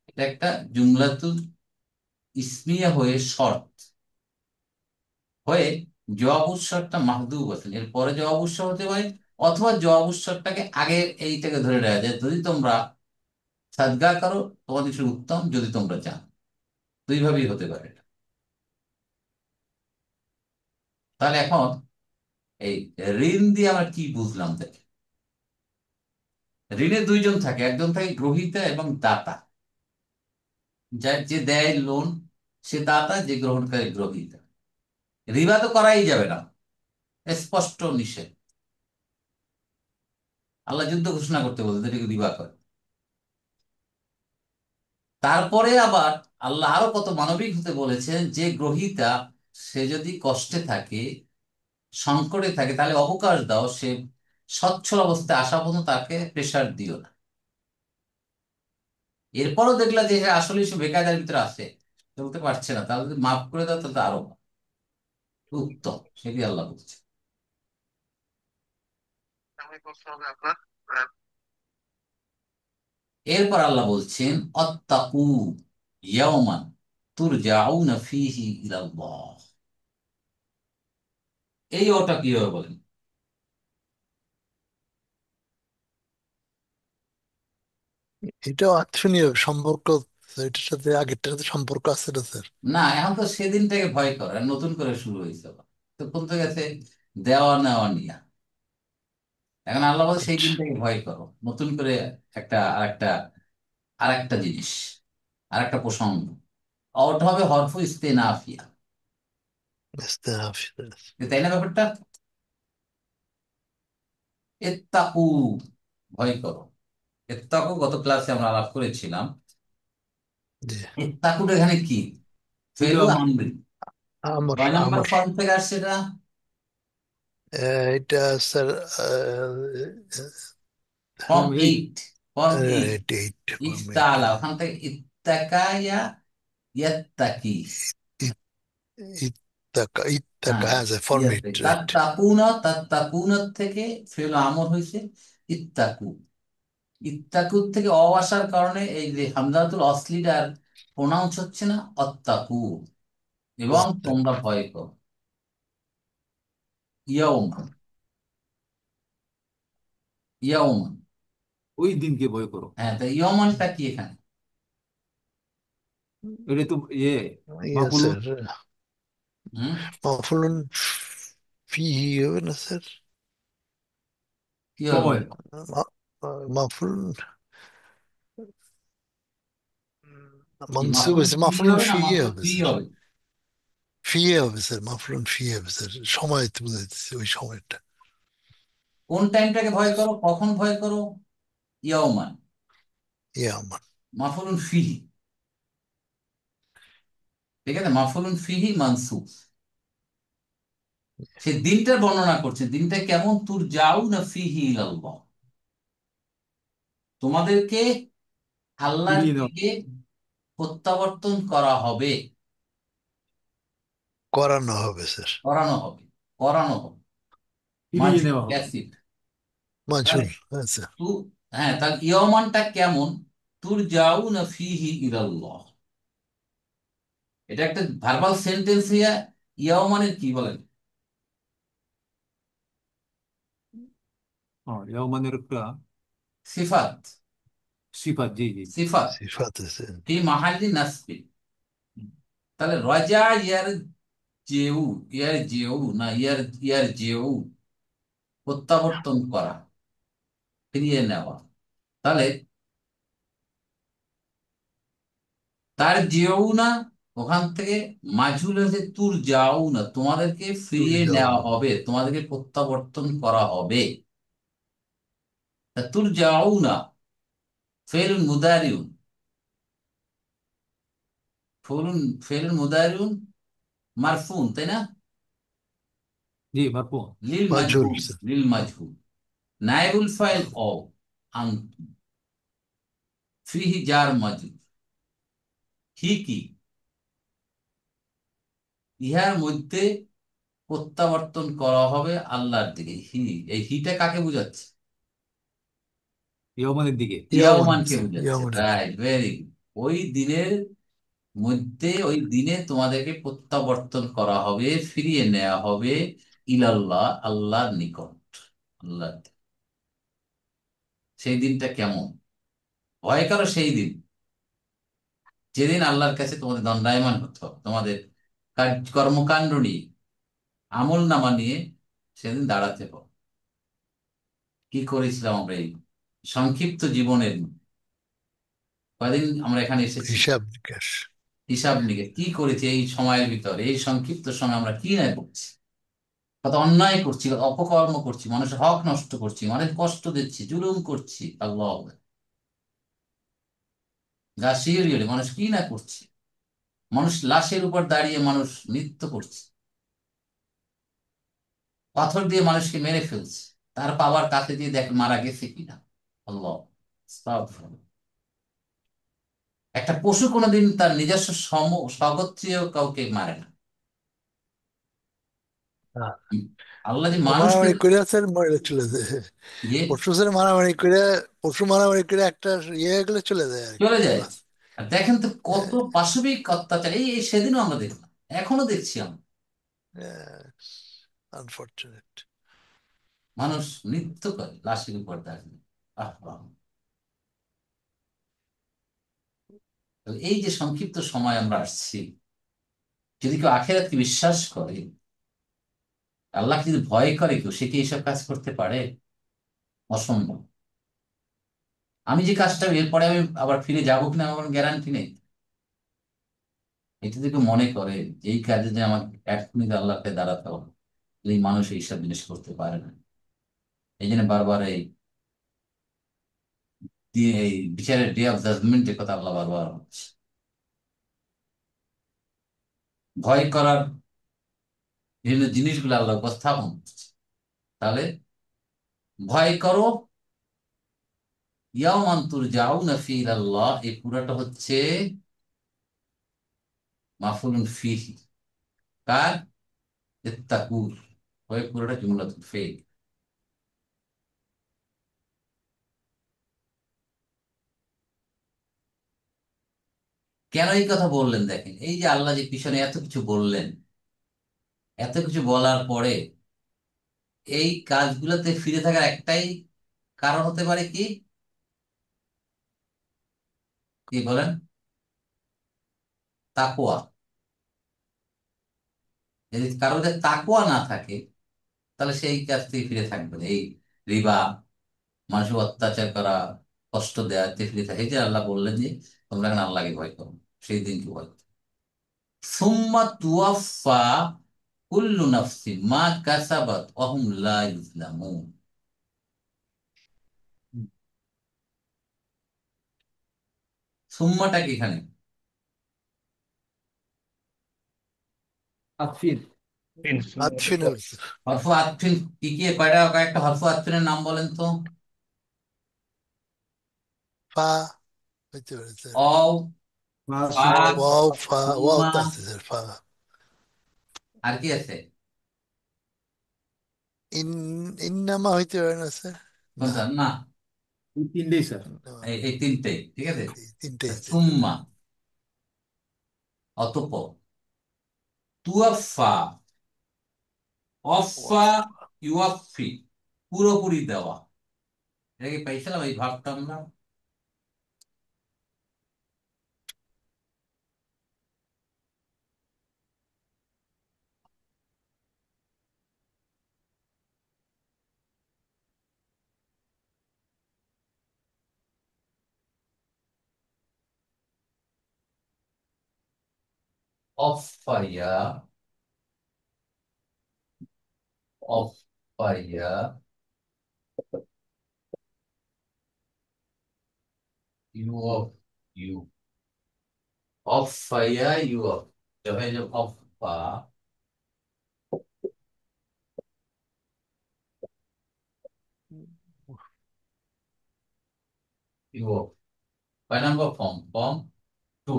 এটা একটা জুমলাতুল ইসমিয়া হয়ে শর্ত হয়ে জবাব উৎসবটা মাহদুব আছেন, এরপরে জবাব উৎসব হতে পারে, অথবা জবাব উৎসবটাকে আগে এইটাকে ধরে রাখা যায়, যদি তোমরা সাদগা করো তোমাদের জন্য উত্তম, যদি তোমরা চাও। দুই ভাবেই হতে পারে এটা। তাহলে এখন এই ঋণ দিয়ে আমরা কি বুঝলাম দেখে? ঋণে দুইজন থাকে, একজন থাকে গ্রহীতা এবং দাতা। যার যে দেয় লোন সে দাতা, যে গ্রহণকারী গ্রহীতা। রিবা তো করাই যাবে না, স্পষ্ট নিষেধ। আল্লাহ যুদ্ধ ঘোষণা করতে বলতে এটাকে রিবা করে। তারপরে আবার আল্লাহ আরো কত মানবিক হতে বলেছেন, যে গ্রহীতা সে যদি কষ্টে থাকে, সংকটে থাকে, তাহলে অবকাশ দাও, সে সচ্ছল অবস্থায় আসা পর্যন্ত তাকে প্রেসার দিও না। এরপরও দেখলা যে সে আসলে সে বেকায়দার ভিতরে আছে, চলতে পারছে না, তাহলে যদি মাফ করে দাও তাহলে তো আরো উত্তম। সেটি আল্লাহ বলছে। এরপর আল্লাহ বলছেন অত্তাকু ইয়াওমান তুরজাউনা ফীহি ইলাল্লাহ। এই ওটা কিভাবে বলেন? এটাও আকর্ষণীয় সম্পর্ক, এটার সাথে আগেরটার সাথে সম্পর্ক আছে না স্যার? না, এখন তো সেদিনটাকে ভয় করে, আর নতুন করে শুরু হয়েছে আবার। তো কোন থেকে গেছে দেওয়া নেওয়া নিয়া। এখন আল্লাহ বলে সেই আচ্ছা, দিনটাকে ভয় করো, নতুন করে একটা আরেকটা জিনিস, আরেকটা প্রসঙ্গ। ওটা হবে হরফু ইস্তেনাফিয়া। বুঝতে পারছি। তাই না ব্যাপারটা? এত্তাকু, ভয় করো। এত্তাকু গত ক্লাসে আমরা আলাপ করেছিলাম। জি, এত্তাকুটা এখানে কি? ফিল ফেলু আমর। আমরি। আমর কয় নাম্বার আমর ফর্ম থেকে আসছে এটা? এটা sir form form 8। 8। Form 8। Eight eight format. ইফতালা, ওখান থেকে ইত্তাকা ইয়াত্তাকি। ইত্তাকা ইত্তাকা, হ্যাঁ, হ্যাঁ স্যার, ফরম্যাট ইয়াত্তাকি রাইট। তাত্তাকুনা থেকে ফেল আমর হয়েছে ইত্তাকু। ইত্তাকুর থেকে অ আসার কারণে এই যে হামজাতুল অসলিটার প্রোনাউন্স হচ্ছে না অত্তাকু। এবং তোমরা ভয় করো। ইয়াউমা, ইয়াউমা। ওই দিনকে ভয় করো। হ্যাঁ, তো ইয়মানটা কি এখানে? এটা তো ইয়ে ইয়ে মাফুলুন। স্যার, হুম। মাফুলুন ফিহি হবে না স্যার? কি হবে? সময়। মাফুলুন কি মনসুব মাফুল আছে, কি মাফুলুন হবে না ফিহি মাফুল হবে ফি স্যার। হবে? ফিয়ে হবে স্যার, মাফলুন ফিয়ে হবে স্যার, সময় তো বুঝাইতেছে ওই সময়টা। কোন টাইমটাকে ভয় করো, কখন ভয় করো? ইয়াউমান। ইয়ে আমার। মাফুলুন ফিহি। ঠিক আছে, মাফুলুন ফিহি মানসুব। সে দিনটার বর্ণনা করছে, দিনটা কেমন? তুর যাও না ফিহি ইলাল্লাহ, তোমাদেরকে আল্লাহর ফিরিয়ে নেওয়া। দিকে প্রত্যাবর্তন করা হবে। করানো হবে স্যার। করানো হবে, করানো হবে। ফিরিয়ে মাজহুর নেওয়া হবে। প্যাসিভ। মাজহুল, তাহলে হ্যাঁ স্যার। তু হ্যাঁ, তাহলে ইয়মানটা কেমন? তুর যাও না ফিহি ইলাল্লাহ। এটা একটা ভার্বাল সেন্টেন্স হইয়া ইয়ামানের কি বলেন? ইয়ামানের একটা সিফাত। সিফাত। জি জি। সিফাত সিফাত আছে। ফি মাহাল্লি নাসবি। তাহলে রাজা ইয়ার জেউ, ইয়ার জেউ না ইয়ার ইয়ার জেউ, প্রত্যাবর্তন করা, ফিরিয়ে নেওয়া। তাহলে তার যেও না, ওখান থেকে মাজহুল হচ্ছে তুর যাও না, তোমাদেরকে চলে ফিরিয়ে যাও নেওয়া না। হবে, তোমাদেরকে প্রত্যাবর্তন করা হবে। তা তুর যাও না ফেলুন মুদারিউন, ফেলুন ফেলুন মুদারিউন মারফুন, তাই না? জি মারফু। লিল মাজহুল মাজহুল, স্যার। লিল মাজহুল। নাইবুল ফাইল ও আনতুম, ফিহি জার মাজরুর। হি কি? ইহার মধ্যে প্রত্যাবর্তন করা হবে আল্লাহর দিকে। হি, এই হিটা কাকে বোঝাচ্ছে? ইয়ামানের দিকে। ইয়ামান ইয়াওমানকে স্যার, বোঝাচ্ছে। ইয়ামানের দিকে। Right, very good. ওই দিনের মধ্যে, ওই দিনে তোমাদেরকে প্রত্যাবর্তন করা হবে, ফিরিয়ে নেওয়া হবে ইলাল্লাহ, আল্লাহর নিকট। আল্লাহ, সেই দিনটা কেমন? ভয় করো সেই দিন, যেদিন আল্লাহর কাছে তোমাদের দণ্ডায়মান হতে হবে, তোমাদের কর্মকাণ্ড নিয়ে, আমল নামা নিয়ে সেদিন দাঁড়াতে হবে। কি করেছিলাম আমরা এই সংক্ষিপ্ত জীবনের কয়দিন আমরা এখানে এসেছি, হিসাব নিকাশ। হিসাব নিকেশ কি করেছি এই সময়ের ভিতরে, এই সংক্ষিপ্ত সময় আমরা কি না করছি। কত অন্যায় করছি, কত অপকর্ম করছি, মানুষের হক নষ্ট করছি, মানুষ কষ্ট দিচ্ছি, জুলুম করছি। আল্লাহ, গা শিহরে গেলে মানুষ কি না করছে। মানুষ লাশের উপর দাঁড়িয়ে মানুষ নৃত্য করছে, পাথর দিয়ে মানুষকে মেরে ফেলছে, তার পাওয়ার কাছে দিয়ে দেখ মারা গেছে কিনা। আল্লাহ, আস্তাগফিরুল্লাহ। একটা পশু কোনোদিন তার নিজস্ব স্বগোত্রীয় কাউকে মারে না। হ্যাঁ। আল্লাহ যে ও মানুষকে মারামারি করে আছে, মরে চলে যায়। ইয়ে পশু ছেড়ে মারামারি করে, পশু মারামারি করে একটা ইয়ে হয়ে গেলে চলে যায় আর কি, চলে যায়। বাস। আর দেখেন তো কত পাশবিক অত্যাচার, এই এই সেদিনও আমরা দেখলাম, এখনো দেখছি আমরা। আনফর্চুনেট। মানুষ নৃত্য করে লাশের উপর দাঁড়িয়ে। আহ বাহ। তো এই যে সংক্ষিপ্ত সময় আমরা আসছি, যদি কেউ আখেরাতকে বিশ্বাস করে, আল্লাহকে যদি ভয় করে কেউ, সে কি এইসব কাজ করতে পারে? অসম্ভব। আমি যে কাজটা এরপরে আমি আবার ফিরে যাবো কিনা আমার গ্যারান্টি নেই। এটা যদি কেউ মনে করে যে এই কাজে যে আমার এখনই আল্লাহকে দাঁড়াতে হবে, এই মানুষ এইসব জিনিস করতে পারে না। এই জন্য বারবার এই বিচারের ডে অফ জাজমেন্টের কথা আল্লাহ বারবার হচ্ছে। ভয় করার বিভিন্ন জিনিসগুলো আল্লাহ উপস্থাপন করছে। তাহলে ভয় করো ইয়াওমান তুরজাউনা ফিহি ইলাল্লাহ, এই পুরাটা হচ্ছে মাফউলুন ফিহি, কার? ইত্তাকুর। ওই পুরোটা জুমলাতুল ফেল। কেন এই কথা বললেন দেখেন, এই যে আল্লাহ যে পিছনে এত কিছু বললেন, এত কিছু বলার পরে এই কাজগুলোতে ফিরে থাকার একটাই কারণ হতে পারে কি, কি বলেন? তাকওয়া। যদি কারো মধ্যে তাকওয়া না থাকে, তাহলে সেই কাজ থেকে ফিরে থাকবে না। এই রিবা, মানুষের অত্যাচার করা, কষ্ট দেওয়া থেকে ফিরে থাকে। এই যে আল্লাহ বললেন যে তোমরা এখন আল্লাহকে ভয় করো, সেই দিনকে ভয় করো। সুম্মা তুওয়াফা কুল্লু নাফসিন মা কাসাবাত ওয়া হুম লা ইউজলামুন। সুম্মাটা কি এখানে? আফিন। তিন। আদফিনের ভিতর হরফ আতফিন কি কি, কয়টা কয়েকটা হরফ আতফিনের নাম বলেন তো? ফা হইতে পারে স্যার। অও, ফা, ওয়াও, ফা, ওয়াও সুম্মা, তো আছে স্যার, ফা। আর কি আছে? ইন, ইন্নামা হইতে পারে না স্যার? না, কোনটা না? এই তিনটেই স্যার। ইন্নামা, এই তিনটেই ঠিক আছে। এই তিনটেই, তিনটে। সুম্মা, অতঃপর, তুয়াফা, অফা, ওয়াফা, ইউয়াফি, পুরোপুরি দেওয়া। এটা কি পাইছিলাম এই ভাবটা আমরা? অফাইয়া, অফাইয়া, ইউয়াফ, ইউ, অফাইয়া, ইউয়াফ, যখন যে অফা, ইউয়াফ, কয় নাম্বার ফর্ম? Form two.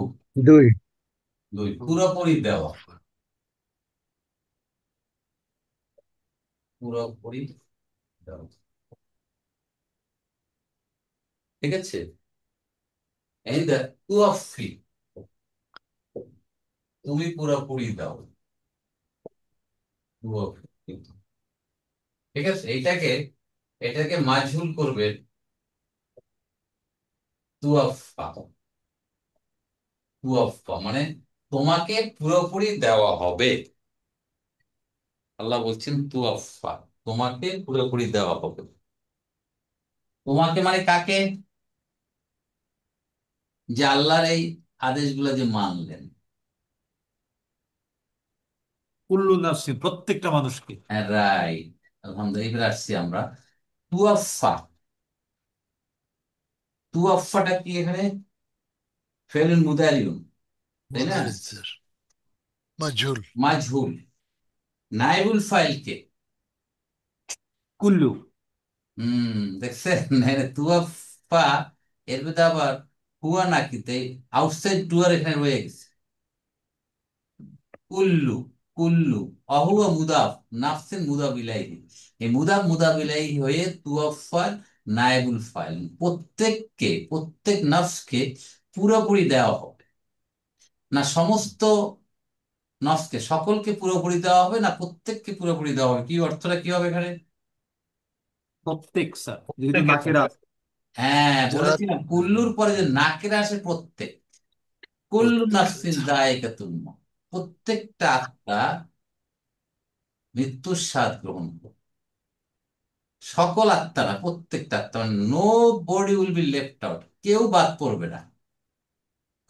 দুই। দুই, পুরোপুরি দেওয়া, ওয়াফা। পুরোপুরি দেওয়া। ঠিক আছে। এই দেখ, তুয়াফি, তুমি পুরোপুরি দাও, তুয়াফি। ঠিক আছে, এটাকে মাজহুল করবে তুয়াফা। তুয়াফা মানে তোমাকে পুরোপুরি দেওয়া হবে। আল্লাহ বলছেন তুয়াফা, তোমাকে পুরোপুরি দেওয়া হবে। তোমাকে মানে কাকে? যে আল্লাহর এই আদেশগুলো যে মানলেন। কুল্লু নাফসিন, প্রত্যেকটা মানুষকে। রাইট, আলহামদুলিল্লাহ, এবার আসছি আমরা। তুয়াফা, তুয়াফাটা কি এখানে? ফেলুন মুদারিউন, তাই না? মুদারিস স্যার, মাজহুল। মাজহুল। নাইবুল ফাইল কে? কুল্লু। দেখছেন? তুয়াফা, এর মধ্যে আবার হুয়া নাকিতে আউটসাইড টুয়ার এখানে রয়ে গেছে। কুল্লু, কুল্লু, অহুয়া মুদাফ, নাফসিন মুদাফ ইলাইহি। এই মুদাফ মুদাফ ইলাইহি হয়ে তুয়াফার নায়েবুল ফাইল। প্রত্যেককে, প্রত্যেক নফসকে পুরোপুরি দেওয়া হবে না, সমস্ত নফসকে, সকলকে পুরোপুরি দেওয়া হবে না, প্রত্যেককে পুরোপুরি দেওয়া হবে। কি অর্থটা কি হবে এখানে? প্রত্যেক স্যার, যেহেতু প্রত্যেকে স্যার। নাকেরা আছে। হ্যাঁ, যারা বলেছিলাম কুল্লুর পরে যে নাকেরা আসে প্রত্যেক। কুল্লু প্রত্যেক, নাফসিন আচ্ছা। যায়কাতুল মউত, প্রত্যেকটা আত্মা মৃত্যুর স্বাদ গ্রহণ করবে। সকল আত্মারা, প্রত্যেকটা আত্মা, nobody will be left out, কেউ বাদ পড়বে না,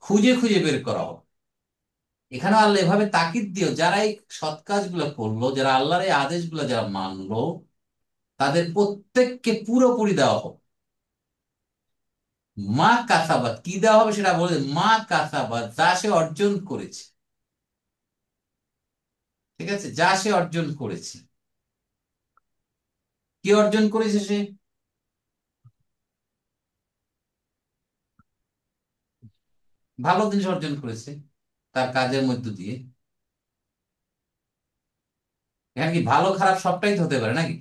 খুঁজে খুঁজে বের করা হবে। এখানে আল্লাহ এভাবে তাকিদ দিও, যারা এই সৎ কাজগুলো করলো, যারা আল্লাহর এই আদেশগুলো যারা মানলো, তাদের প্রত্যেককে পুরোপুরি দেওয়া হবে। মা কাসাবাত, কি দেওয়া হবে সেটা বলে, মা কাসাবাত, যা সে অর্জন করেছে। ঠিক আছে, যা সে অর্জন করেছে। কি অর্জন করেছে সে? ভালো জিনিস অর্জন করেছে তার কাজের মধ্য দিয়ে। এখানে কি ভালো খারাপ সবটাই তো হতে পারে নাকি?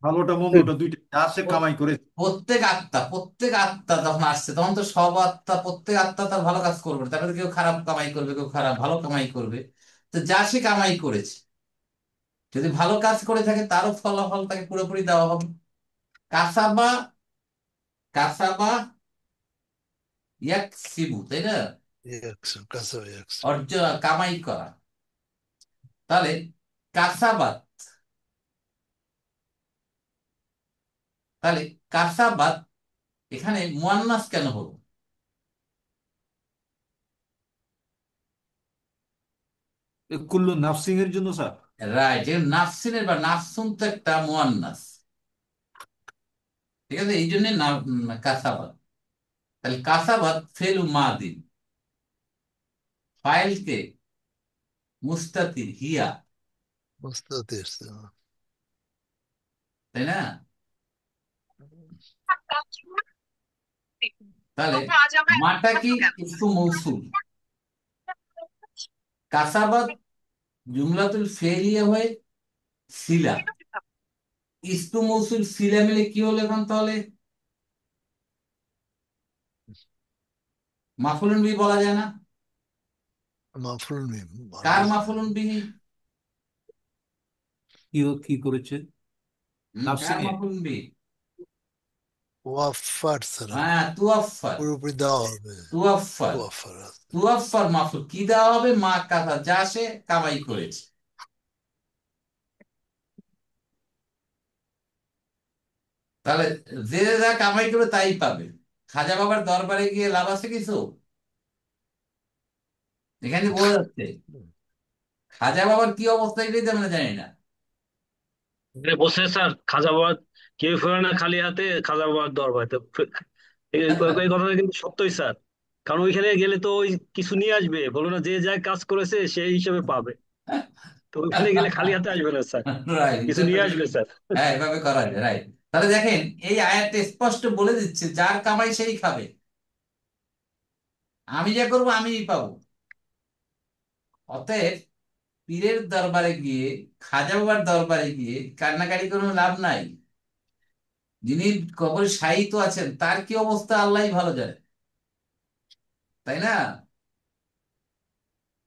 ভালোটা মন্দটা দুইটা যা সে কামাই করে। প্রত্যেক আত্মা, প্রত্যেক আত্মা যখন আসছে তখন তো সব আত্মা, প্রত্যেক আত্মা তার ভালো কাজ করবে, তারপরে কেউ খারাপ কামাই করবে, কেউ খারাপ ভালো কামাই করবে। তো যা সে কামাই করেছে, যদি ভালো কাজ করে থাকে তারও ফলাফল তাকে পুরোপুরি দেওয়া হবে। কাসাবা, কাসাবা ইয়াকসিবু, তাই না? একশো কাছে, একশো। অর্জন, কামাই করা। তাহলে কাসাবাত, তাহলে কাসাবাত এখানে মুয়ান্নাস কেন হলো? কুল্লু নাফসিং এর জন্য স্যার। রাইট, নাফসিনের বা নাফসুন তো একটা মুয়ান্নাস, ঠিক আছে, এই জন্য কাসাবাত। তাহলে কাসাবাত ফেলু মাদিন, ফাইলকে মুস্তাতির হিয়া, বুঝতে পেরেছি। তাই না? তাহলে মাটা কি? ইসমু মৌসুল। কাসাবাত জুমলাতুল ফেলিয়া হয়ে সিলা, ইসমু মৌসুল সিলা মিলে কি হলো এখন তাহলে? মাফুলুন বিহি বলা যায় না? মাফরুল মিম, কার আরবি। মাফুলুন বিহি? কি কি করেছে কার নাফসিং এ? মাফুলুন বিহি? ওয়াফার ছাড়া হ্যাঁ, তুয়াফার, পুরোপুরি দেওয়া হবে। তুয়াফার, ওয়াফার, তুয়াফার মাফুল কি দেওয়া হবে? মা কাসা, যা সে কামাই করেছে। তাহলে যে যা কামাই করে তাই পাবে। খাজা বাবার দরবারে গিয়ে লাভ আছে কিছু? এখানে বোঝা যাচ্ছে খাজা বাবার কি অবস্থা, এটাই তো আমরা জানি না। এখানে বসে স্যার খাজা বাবা, কেউ ফেরে না খালি হাতে খাজা বাবার দরবারে তো এই কথাটা কিন্তু সত্যই স্যার। কারণ ওইখানে গেলে তো ওই কিছু নিয়ে আসবে, বলো না যে যা কাজ করেছে সেই হিসেবে পাবে। তো ওইখানে গেলে খালি হাতে আসবে না স্যার, রাইট, কিছু বিষয়টা নিয়ে আসবে ঠিক। স্যার। হ্যাঁ, এভাবে করা যায়, রাইট। তাহলে দেখেন, এই আয়াতটা স্পষ্ট বলে দিচ্ছে যার কামাই সেই খাবে। আমি যা করবো আমিই পাবো। অতএব পীরের দরবারে গিয়ে, খাজা বাবার দরবারে গিয়ে কান্নাকাটি কোনো লাভ নাই। যিনি কবরে শায়িত আছেন তার কি অবস্থা আল্লাহই ভালো জানে, তাই না?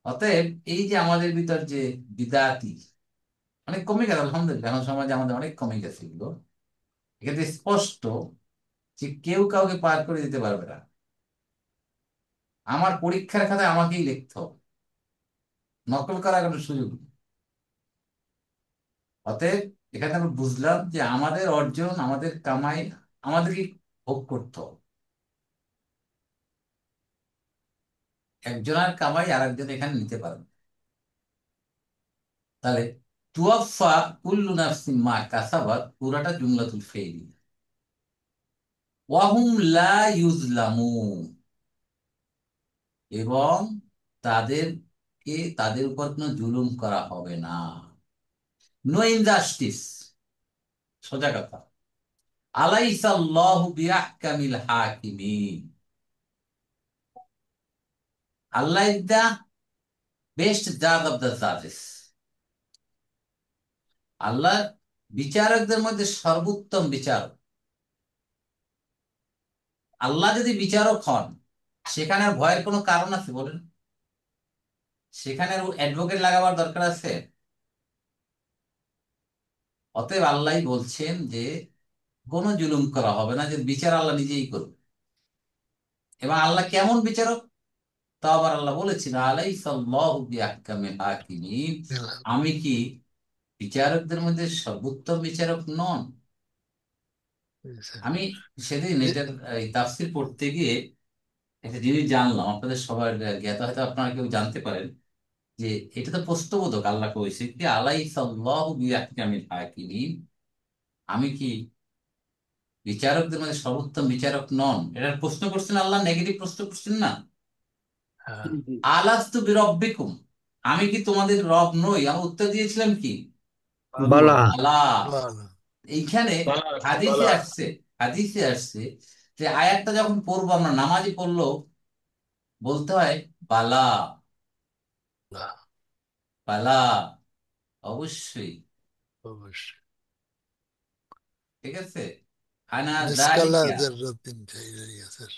অতএব এই যে আমাদের ভিতর যে বিদাতি অনেক কমে গেছে, আলহামদুলিল্লাহ, এখন সমাজে আমাদের অনেক কমে গেছে এগুলো। এক্ষেত্রে স্পষ্ট যে কেউ কাউকে পার করে দিতে পারবে না। আমার পরীক্ষার খাতায় আমাকেই লিখতে হবে, নকল করার কোনো সুযোগ নেই। অতএব এখানে আমরা বুঝলাম যে আমাদের অর্জন, আমাদের কামাই আমাদেরকে ভোগ করতে হবে। একজনের কামাই আর একজন এখানে নিতে পারবে না। তাহলে তুয়াফা কুল্লু নাফসিন মা কাসাবাত পুরাটা জুমলাতুল ফেইল, ওয়াহুম লা ইউজলামুন, এবং তাদের উপর কোনো জুলুম করা হবে না। নো ইনজাস্টিস, সোজা কথা। আলাইসাল্লাহু বিআহকামিল হাকিমিন, আল্লাহ ইজ দ্য বেস্ট জাজ অফ দ্য জাজেস। আল্লাহ বিচারকদের মধ্যে সর্বোত্তম বিচারক। আল্লাহ যদি বিচারক হন, সেখানে আর ভয়ের কোনো কারণ আছে বলেন? সেখানে আর অ্যাডভোকেট লাগাবার দরকার আছে? অতএব আল্লাহ বলছেন যে কোনো জুলুম করা হবে না, যে বিচার আল্লাহ নিজেই করবে। এবং আল্লাহ কেমন বিচারক তা আবার আল্লাহ বলেছেন, আলাইসাল্লাহু বিআহকামিল হাকিমিন, আমি কি বিচারকদের মধ্যে সর্বোত্তম বিচারক নন? আমি সেদিন এটার এই তাফসীর পড়তে গিয়ে একটা জিনিস জানলাম, আপনাদের সবার জ্ঞাত, হয়তো আপনারা কেউ জানতে পারেন, যে এটা তো প্রশ্নবোধক। আল্লাহ কইছে কি আলাইসাল্লাহু বিআহকামিল হাকিমিন, আমি কি বিচারকদের মধ্যে সর্বোত্তম বিচারক নন? এটার প্রশ্ন করছেন আল্লাহ, নেগেটিভ প্রশ্ন করছেন না। হ্যাঁ, জি। আলাস্তু বিরব্বিকুম, আমি কি তোমাদের রব নই? আমি উত্তর দিয়েছিলাম কি, আল্লাহ। বালা। আল্লাহ। ভালো। এইখানে বালা আছে, হাদিসে বালা। আসছে, হাদিসে আসছে যে আয়াতটা যখন পড়বো আমরা, নামাজি পড়লো বলতে হয় বালা, বালা, অবশ্যই, অবশ্যই। ঠিক আছে। আনা মিসকালা যালিকা যাররাতিন খাইরান ইয়াসার।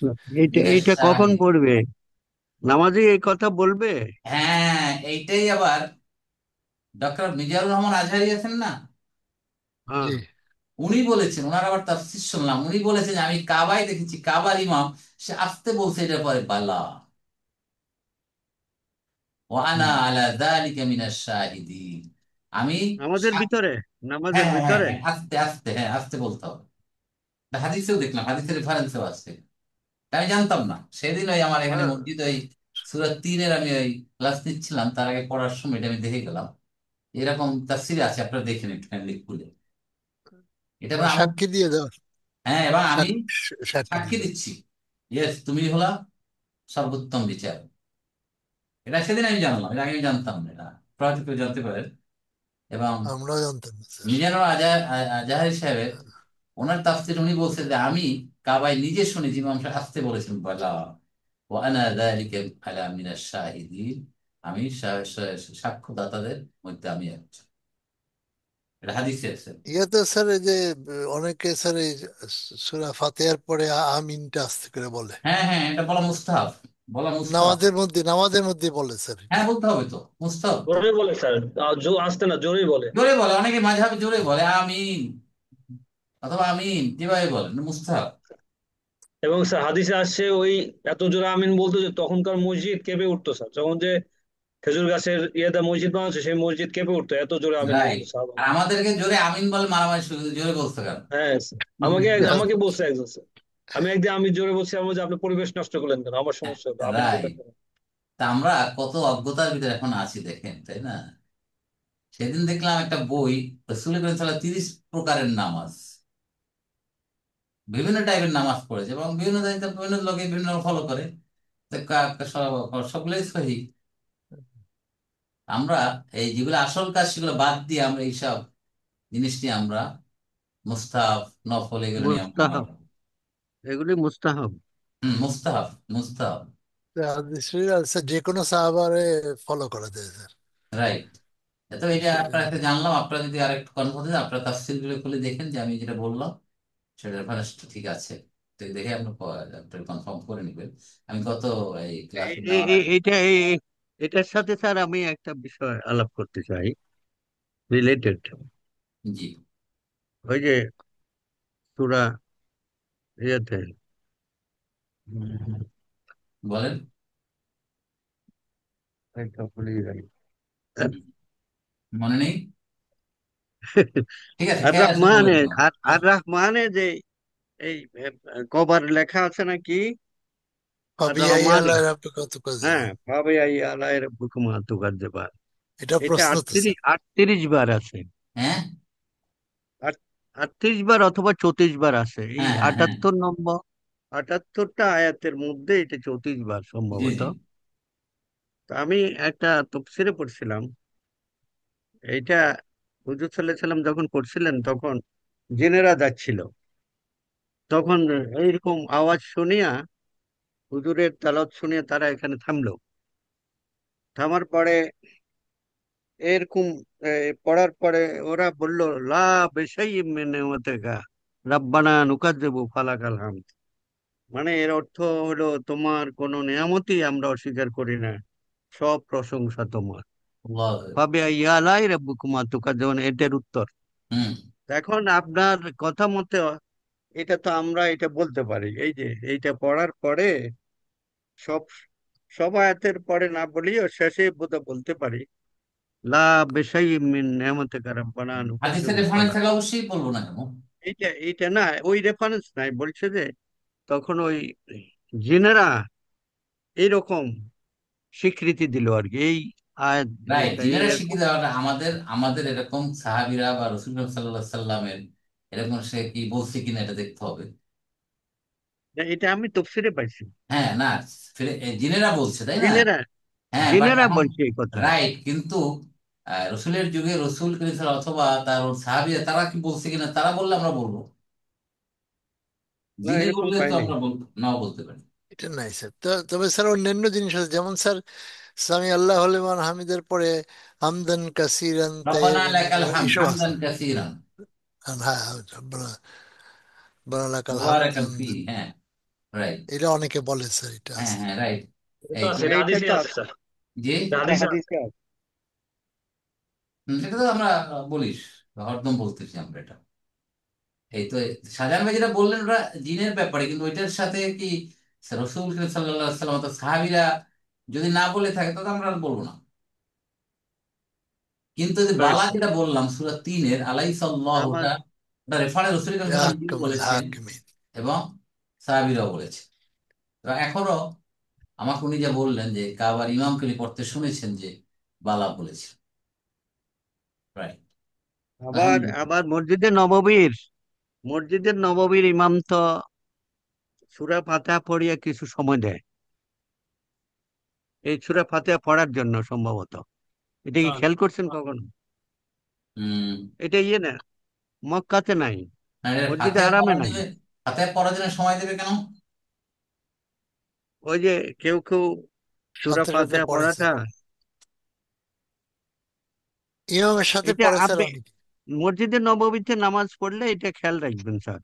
এটা মিনাশ এটা কখন শাহিদ। পড়বে? নামাজি এই কথা বলবে? হ্যাঁ, এইটাই আবার ডক্টর মিজানুর রহমান আজহারি আছেন না, হ্যাঁ। জি। উনি বলেছেন, ওনার আবার তাফসীর শুনলাম, উনি বলেছেন যে আমি কাবায় দেখেছি, কাবার ইমাম সে আসতে বলছে এটা পরে বালা, ওয়া আনা হুম। আলা যালিকা মিনাশ শাহিদিন, আমি নামাজের ভিতরে, হ্যাঁ নামাজের হ্যাঁ হ্যাঁ ভিতরে। হ্যাঁ, আস্তে আস্তে, হ্যাঁ আস্তে বলতে হবে। এটা হাদিসেও দেখলাম, হাদিসের রেফারেন্সেও আছে। তা আমি জানতাম না। সেদিন ওই আমার এখানে হ্যাঁ, মসজিদ ওই সূরা 3-এর আমি ওই ক্লাস নিচ্ছিলাম, তার আগে পড়ার সময় এটা আমি দেখে গেলাম, এরকম তাফসীরে আছে, আপনারা দেখেন একটুখানি খুলে। এটা মানে আমার, সাক্ষী দিয়ে দেওয়ার। হ্যাঁ, এবং আমি সাক্ষী সাক্ষী দিয়ে দেওয়ার। দিচ্ছি, ইয়েস তুমি হলা সর্বোত্তম বিচার। এটা সেদিন আমি জানলাম, এটা আগে আমি জানতাম না, এটা প্রহসিত কেউ জানতে পারেন। এবং আমরাও জানতাম না স্যার। মিজানুর আজাহারি সাহেবের, ওনার তাফসীর উনি বলছেন যে আমি কাবায় নিজে শুনেছি ইমাম সাহেব আসতে বলেছেন বালা, ওয়া আনা যালিকা আলা মিনাশ শাহিদিন, আমি সাক্ষ্যদাতাদের মধ্যে আমি একজন। এটা হাদিসে আছে। ইয়াতে স্যার এই যে অনেকে স্যার এই সূরা ফাতিহার পরে আমিনটা আস্তে করে বলে। হ্যাঁ হ্যাঁ, এটা বলা মুস্তাহাব, বলা মুস্তাহাব। নামাজের মধ্যে বলে স্যার এটা। হ্যাঁ, বলতে হবে তো, মুস্তাহাব তো। জোরে বলে স্যার, আসতে না, জোরেই বলে। জোরে বলে, অনেকে মাঝহাবে জোরে বলে আমিন, অথবা আমিন, যেভাবে বলেন মুস্তাহাব। এবং স্যার হাদিসে আসছে ওই এত জোরে আমিন বলতো যে তখনকার মসজিদ কেঁপে উঠতো স্যার, যখন যে খেজুর গাছের ইয়েতে মসজিদ বানাচ্ছে সেই মসজিদ কেঁপে উঠতো, এত জোরে আমিন রাইট। বলতো সাহাবা। আর আমাদেরকে জোরে আমিন বলে মারামারি শুরু, জোরে বলতে কেন? হ্যাঁ স্যার। আমাকে বলছে একজন স্যার, আমি একদিন আমি জোরে বলছি, আমার যে আপনি পরিবেশ নষ্ট করলেন কেন, আমার সমস্যা হলো, আপনি বললেন রাইট। কেন? তা আমরা কত অজ্ঞতার ভিতরে এখন আছি দেখেন, তাই না? সেদিন দেখলাম একটা বই, রাসূল করিম সাল্লাল্লাহু আলাইহি 30 প্রকারের নামাজ, বিভিন্ন টাইপের নামাজ পড়েছে, এবং বিভিন্ন জায়গায় বিভিন্ন লোকে বিভিন্ন ফলো করে। তো সবগুলোই সহিহ। আমরা এই যেগুলো আসল কাজ সেগুলো বাদ দিয়ে আমরা এইসব জিনিস নিয়ে আমরা মুস্তাহাব, নফল, এগুলো নিয়ে আমরা মুস্তাহাব, মারামারি। এগুলি মুস্তাহাব। মুস্তাহাব, মুস্তাহাব। তো হাদিস শরীফ আর স্যার যে কোনো সাহাবারে ফলো করা যায় স্যার। রাইট। তো এটা আপনার একটা জানলাম, আপনারা যদি আরেকটু কনফার্ম হন, আপনারা তাফসীর গুলো খুলে দেখেন যে আমি যেটা বললাম সেটা রেফারেন্সটা ঠিক আছে। তো দেখে আপনি কনফার্ম করে নেবেন। আমি গত এই ক্লাসে নেওয়ার আগে, এটার সাথে স্যার আমি একটা বিষয় আলাপ করতে চাই, রিলেটেড। জি ওই যে সূরা ইয়েতে, বলেন। একটা ভুলে যাই। হুম, মনে নেই? ঠিক আছে, আর খেয়াল আছে বলে রহমানে, দিলাম। আর আর হ্যাঁ রহমানে যে এই কবার লেখা আছে নাকি, আর ফাবিআই রহমানে, আল্লাহ রাব্বিকা তুকাজ্জিবান। হ্যাঁ, পাবে আই আলায়ের বুকুমা তুকাজ্জিবান, এটা এটা প্রশ্ন তো স্যার। 38 বার আছে। হ্যাঁ 38 বার অথবা 34 বার আছে এই হ্যাঁ হ্যাঁ হ্যাঁ। 78 নম্বর, 78টা আয়াতের মধ্যে এটা 34 বার জি সম্ভবত। জি। তো আমি একটা তফসিরে পড়ছিলাম এইটা, হুজুর সাল্লাহ সাল্লাম যখন পড়ছিলেন তখন জেনেরা যাচ্ছিল, তখন এইরকম আওয়াজ শুনিয়া, হুজুরের তালাওয়াত শুনিয়া তারা এখানে থামলো। থামার পরে এরকম পড়ার পরে ওরা বলল, লা বেশাই মিন নি'মাতিকা রাব্বানা নুকাজ্জিবু ফালাকাল হামদ। মানে এর অর্থ হলো, তোমার কোন নিয়ামতই আমরা অস্বীকার করি না, সব প্রশংসা তোমার। আল্লাহ। ফাবি আইয়ালাই রাব্বুকুমা তুকাজ্জিবান, এটার উত্তর। হুম। এখন আপনার কথা মতে এটা তো আমরা এটা বলতে পারি, এই যে এইটা পড়ার পরে সব সব আয়াতের পরে না বলিও শেষে বোধহয় বলতে পারি, লা বেশাই মিন নি'মাতিকা রাব্বানা হাদিসের নুকাজ্জিবু রেফারেন্স ফালাক। থাকলে অবশ্যই বলবো না কেন। এইটা না, ওই রেফারেন্স নাই, বলছে যে তখন ওই জিনেরা এইরকম স্বীকৃতি দিল আর কি, এই আয়াত, রাইট, এটা জিনেরা এরকম। শিক্ষিত হওয়াটা আমাদের আমাদের এরকম সাহাবীরা বা রসুল সাল্লাহ সাল্লামের এরকম সে কি বলছে কিনা এটা দেখতে হবে। এটা আমি তফসিরে পাইছি, হ্যাঁ না, জিনেরা বলছে তাই না। জিনেরা হ্যাঁ বাট জিনেরা এখন বলছে এই কথা। রাইট, কিন্তু রসুলের যুগে রসুল করিম সাল্লাল্লাহু অথবা তার সাহাবীরা তারা কি বলছে কিনা, তারা বললে আমরা বলবো, না, জিনে এরকম বললে পাই তো নাই। আমরা নাও বলতে পারি। এটা নাই স্যার, তবে স্যার অন্যান্য জিনিস আছে, যেমন স্যার সামি আল্লাহ লিমান হামিদের পরে হামদান কাসিরান রব্বানা তাইয়িবান লাকাল হামদ এইসব আছে। হামদান কাসীরান হ্যাঁ হ্যাঁ, বারাকাল মুবারাকান হামদান, ফি। হ্যাঁ রাইট। এটা অনেকে বলে স্যার, এটা হ্যাঁ আছে। হ্যাঁ রাইট। এটা তো এই আছে, তো। এটা এইটা হাদিসে তো আছে আছে, স্যার, যে এটা এটা হাদিসে আছে। হাদিসে আছে। সেটা তো আমরা বলিস, হরদম বলতেছি আমরা এটা। এই তো শাহজাহান ভাই যেটা বললেন ওটা জিনের ব্যাপারে, কিন্তু ওইটার সাথে কি রসুল সাল্লাল্লাহু আলাইহি সাল্লাম সাহাবীরা যদি না বলে থাকে তাহলে আমরা আর বলবো না। কিন্তু যে রাইট বালা স্যার। যেটা বললাম সূরা 3-এর আলাইসাল্লাহ, আমার ওটা ওটা রেফারেন্স রসুল সাল্লাম নিজে আহকামুল বলেছেন হাকিমিন। এবং সাহাবীরাও বলেছে। তো এখনো আমাকে উনি যা বললেন যে কাবার ইমামকে উনি পড়তে শুনেছেন যে বালা বলেছে। রাইট। আবার আলহামদুলিল্লাহ। আবার মসজিদের নববীর ইমাম তো সূরা ফাতিহা পড়িয়া কিছু সময় দেয় এই সূরা ফাতিহা পড়ার জন্য সম্ভবত। এটা কি হ্যাঁ, খেয়াল করছেন কখনো? হম। এটা ইয়ে না, মক্কাতে নাই, মসজিদে ফাতিহা হারামে পড়ার নাই। জন্য, ফাতিহা পড়ার জন্য সময় দেবে কেন? ওই যে কেউ কেউ সূরা সাথে সাথে ফাতিহা পড়ে পড়াটা, স্যার, ইমামের সাথে এটা পড়ে স্যার আপনি অনেকে। মসজিদে নববীতে নামাজ পড়লে এটা খেয়াল রাখবেন স্যার।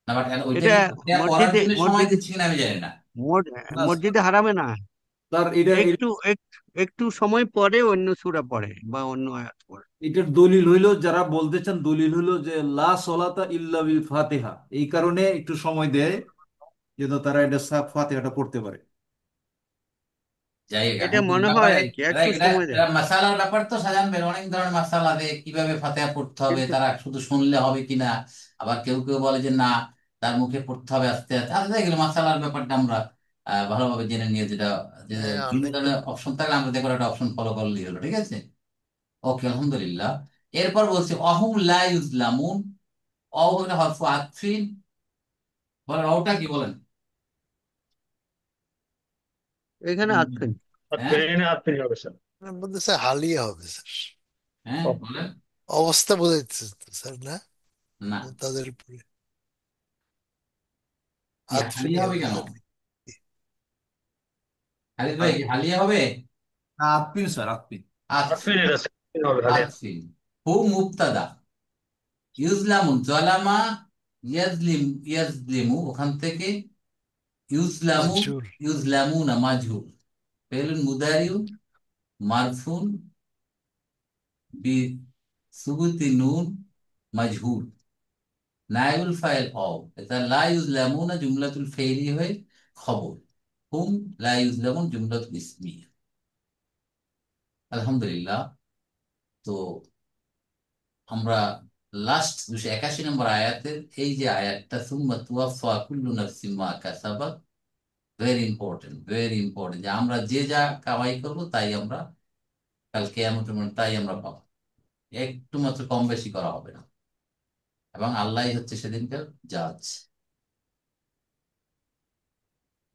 না বাট ওইটা এটা কি ফাতিহা পড়ার মসজিদে জন্য সময় মসজিদে দিচ্ছি কিনা আমি জানি না। না মসজিদে হারামে না, তার এটা একটু একটু সময় পরে অন্য সূরা পড়ে বা অন্য আয়াত পড়ে। এটার দলিল হইলো, যারা বলতে চান দলিল হইলো যে লা সলাতা ইল্লা বিল ফাতিহা, এই কারণে একটু সময় দেয় যেন তারা এটা ফাতিহাটা পড়তে পারে। যাই হোক, এটা এখন এই মনে হয় ব্যাপারে আর কি, একটু right, এটা সময় এটা দেয়। মাসালার ব্যাপার তো সাজান বের অনেক ধরনের মাসালা দেয় কিভাবে ফাতিহা পড়তে হবে, কিন্তু তারা শুধু শুনলে হবে কিনা। আবার কেউ কেউ বলে যে না, তার মুখে পড়তে হবে আস্তে আস্তে। আচ্ছা এগুলো মাসালার ব্যাপারটা আমরা ভালোভাবে জেনে নিয়ে, যেটা যে হ্যাঁ বিভিন্ন অনেক ধরনের অপশন থাকলে আমরা দেখো একটা অপশন ফলো করলেই হলো। ঠিক আছে, ওকে আলহামদুলিল্লাহ। এরপর বলছি অহুম লা ইউজলামুন। অ হলো হরফ আতফিন। বলেন অটা কি বলেন। এখানে হুম, হুম। আসছেন। আর হ্যাঁ ট্রেনে হাত ফিরে হবে স্যার। মধ্যে স্যার হালিয়া হবে স্যার, হ্যাঁ ও, বলেন। অবস্থা বোঝাইতেছে তো স্যার না, না, তাদের উপরে কি আতফিনি হালিয়া হবে হবে কেন? স্যার। খালিদ ভাই আর কি হালিয়া হবে? আত্মিন স্যার, আত্মিন। হাত আতফিন। ফিরে আছে, হবে খালি। আতফিন। হু মুবতাদা। ইউজলামুন জালামা, ইয়াজলিম ইয়াজলিমু ওখান থেকে ইউজলামু, মাজুর। ইউজলামুনা মাজহুর। ফেলুন মুদারিউ মারফুন বি সুবুতি নুন মাজহুর। নাইবুল ফাইল অও, এটা লা ইউজলামুনা জুমলাতুল ফেইলি হয়ে খবর। হুম লা ইউজলামুন জুমলাতুল ইসমিয়া। আলহামদুলিল্লাহ। তো আমরা লাস্ট 281 নম্বর আয়াতের এই যে আয়াতটা, সুম্মা তুওয়াফা কুল্লু নাফসিন মা কাসাবাত, ভেরি ইম্পর্টেন্ট, ভেরি ইম্পর্টেন্ট, যে আমরা যে যা কামাই করবো তাই আমরা কাল কিয়ামতের মাঠে তাই আমরা পাবো, একটু মাত্র কম বেশি করা হবে না, এবং আল্লাহই হচ্ছে সেদিনকার জাজ।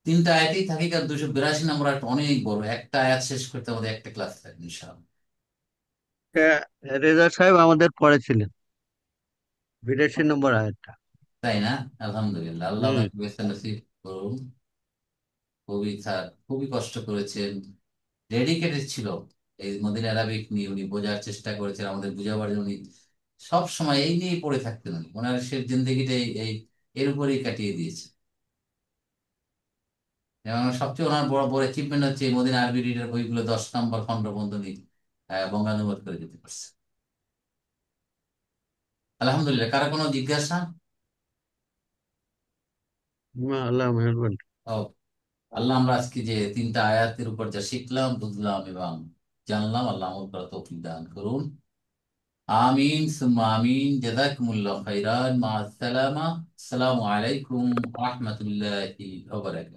তিনটা আয়াতই থাকে, কারণ 282 নম্বর আয়াত অনেক বড়, একটা আয়াত শেষ করতে আমাদের একটা ক্লাস থাকে ইনশাআল্লাহ। রেজা সাহেব আমাদের পড়েছিলেন 82 নম্বর আয়াতটা। তাই না? আলহামদুলিল্লাহ, আল্লাহ হুম। ওনাকে বেহেশত নসিব করুন। খুবই খুবই কষ্ট করেছেন, ডেডিকেটেড ছিল এই মদিনা অ্যারাবিক নিয়ে, উনি বোঝার চেষ্টা করেছেন, আমাদের বুঝাবার জন্য উনি সব সময় এই নিয়েই পড়ে থাকতেন, উনি ওনার শেষ জিন্দগিটা এই এর উপরেই কাটিয়ে দিয়েছে। এবং সবচেয়ে ওনার বড় বড় অ্যাচিভমেন্ট হচ্ছে এই মদিনা আরবি রিডার বইগুলো 10 নম্বর খন্ড পর্যন্ত উনি বঙ্গানুবাদ করে যেতে পারছে। আলহামদুলিল্লাহ, কারো কোনো জিজ্ঞাসা? আল্লাহ মেহরবান। ও, আল্লাহ, আমরা আজকে যে তিনটা আয়াতের উপর যা শিখলাম, বুঝলাম এবং জানলাম, আল্লাহ আমল করার তৌফিক দান করুন। আমিন সুম্মা আমিন। জাযাকুমুল্লাহ খাইরান। মা আসসালামা। আসসালামু আলাইকুম ওয়া রাহমাতুল্লাহি ওয়া বারাকাতুহু।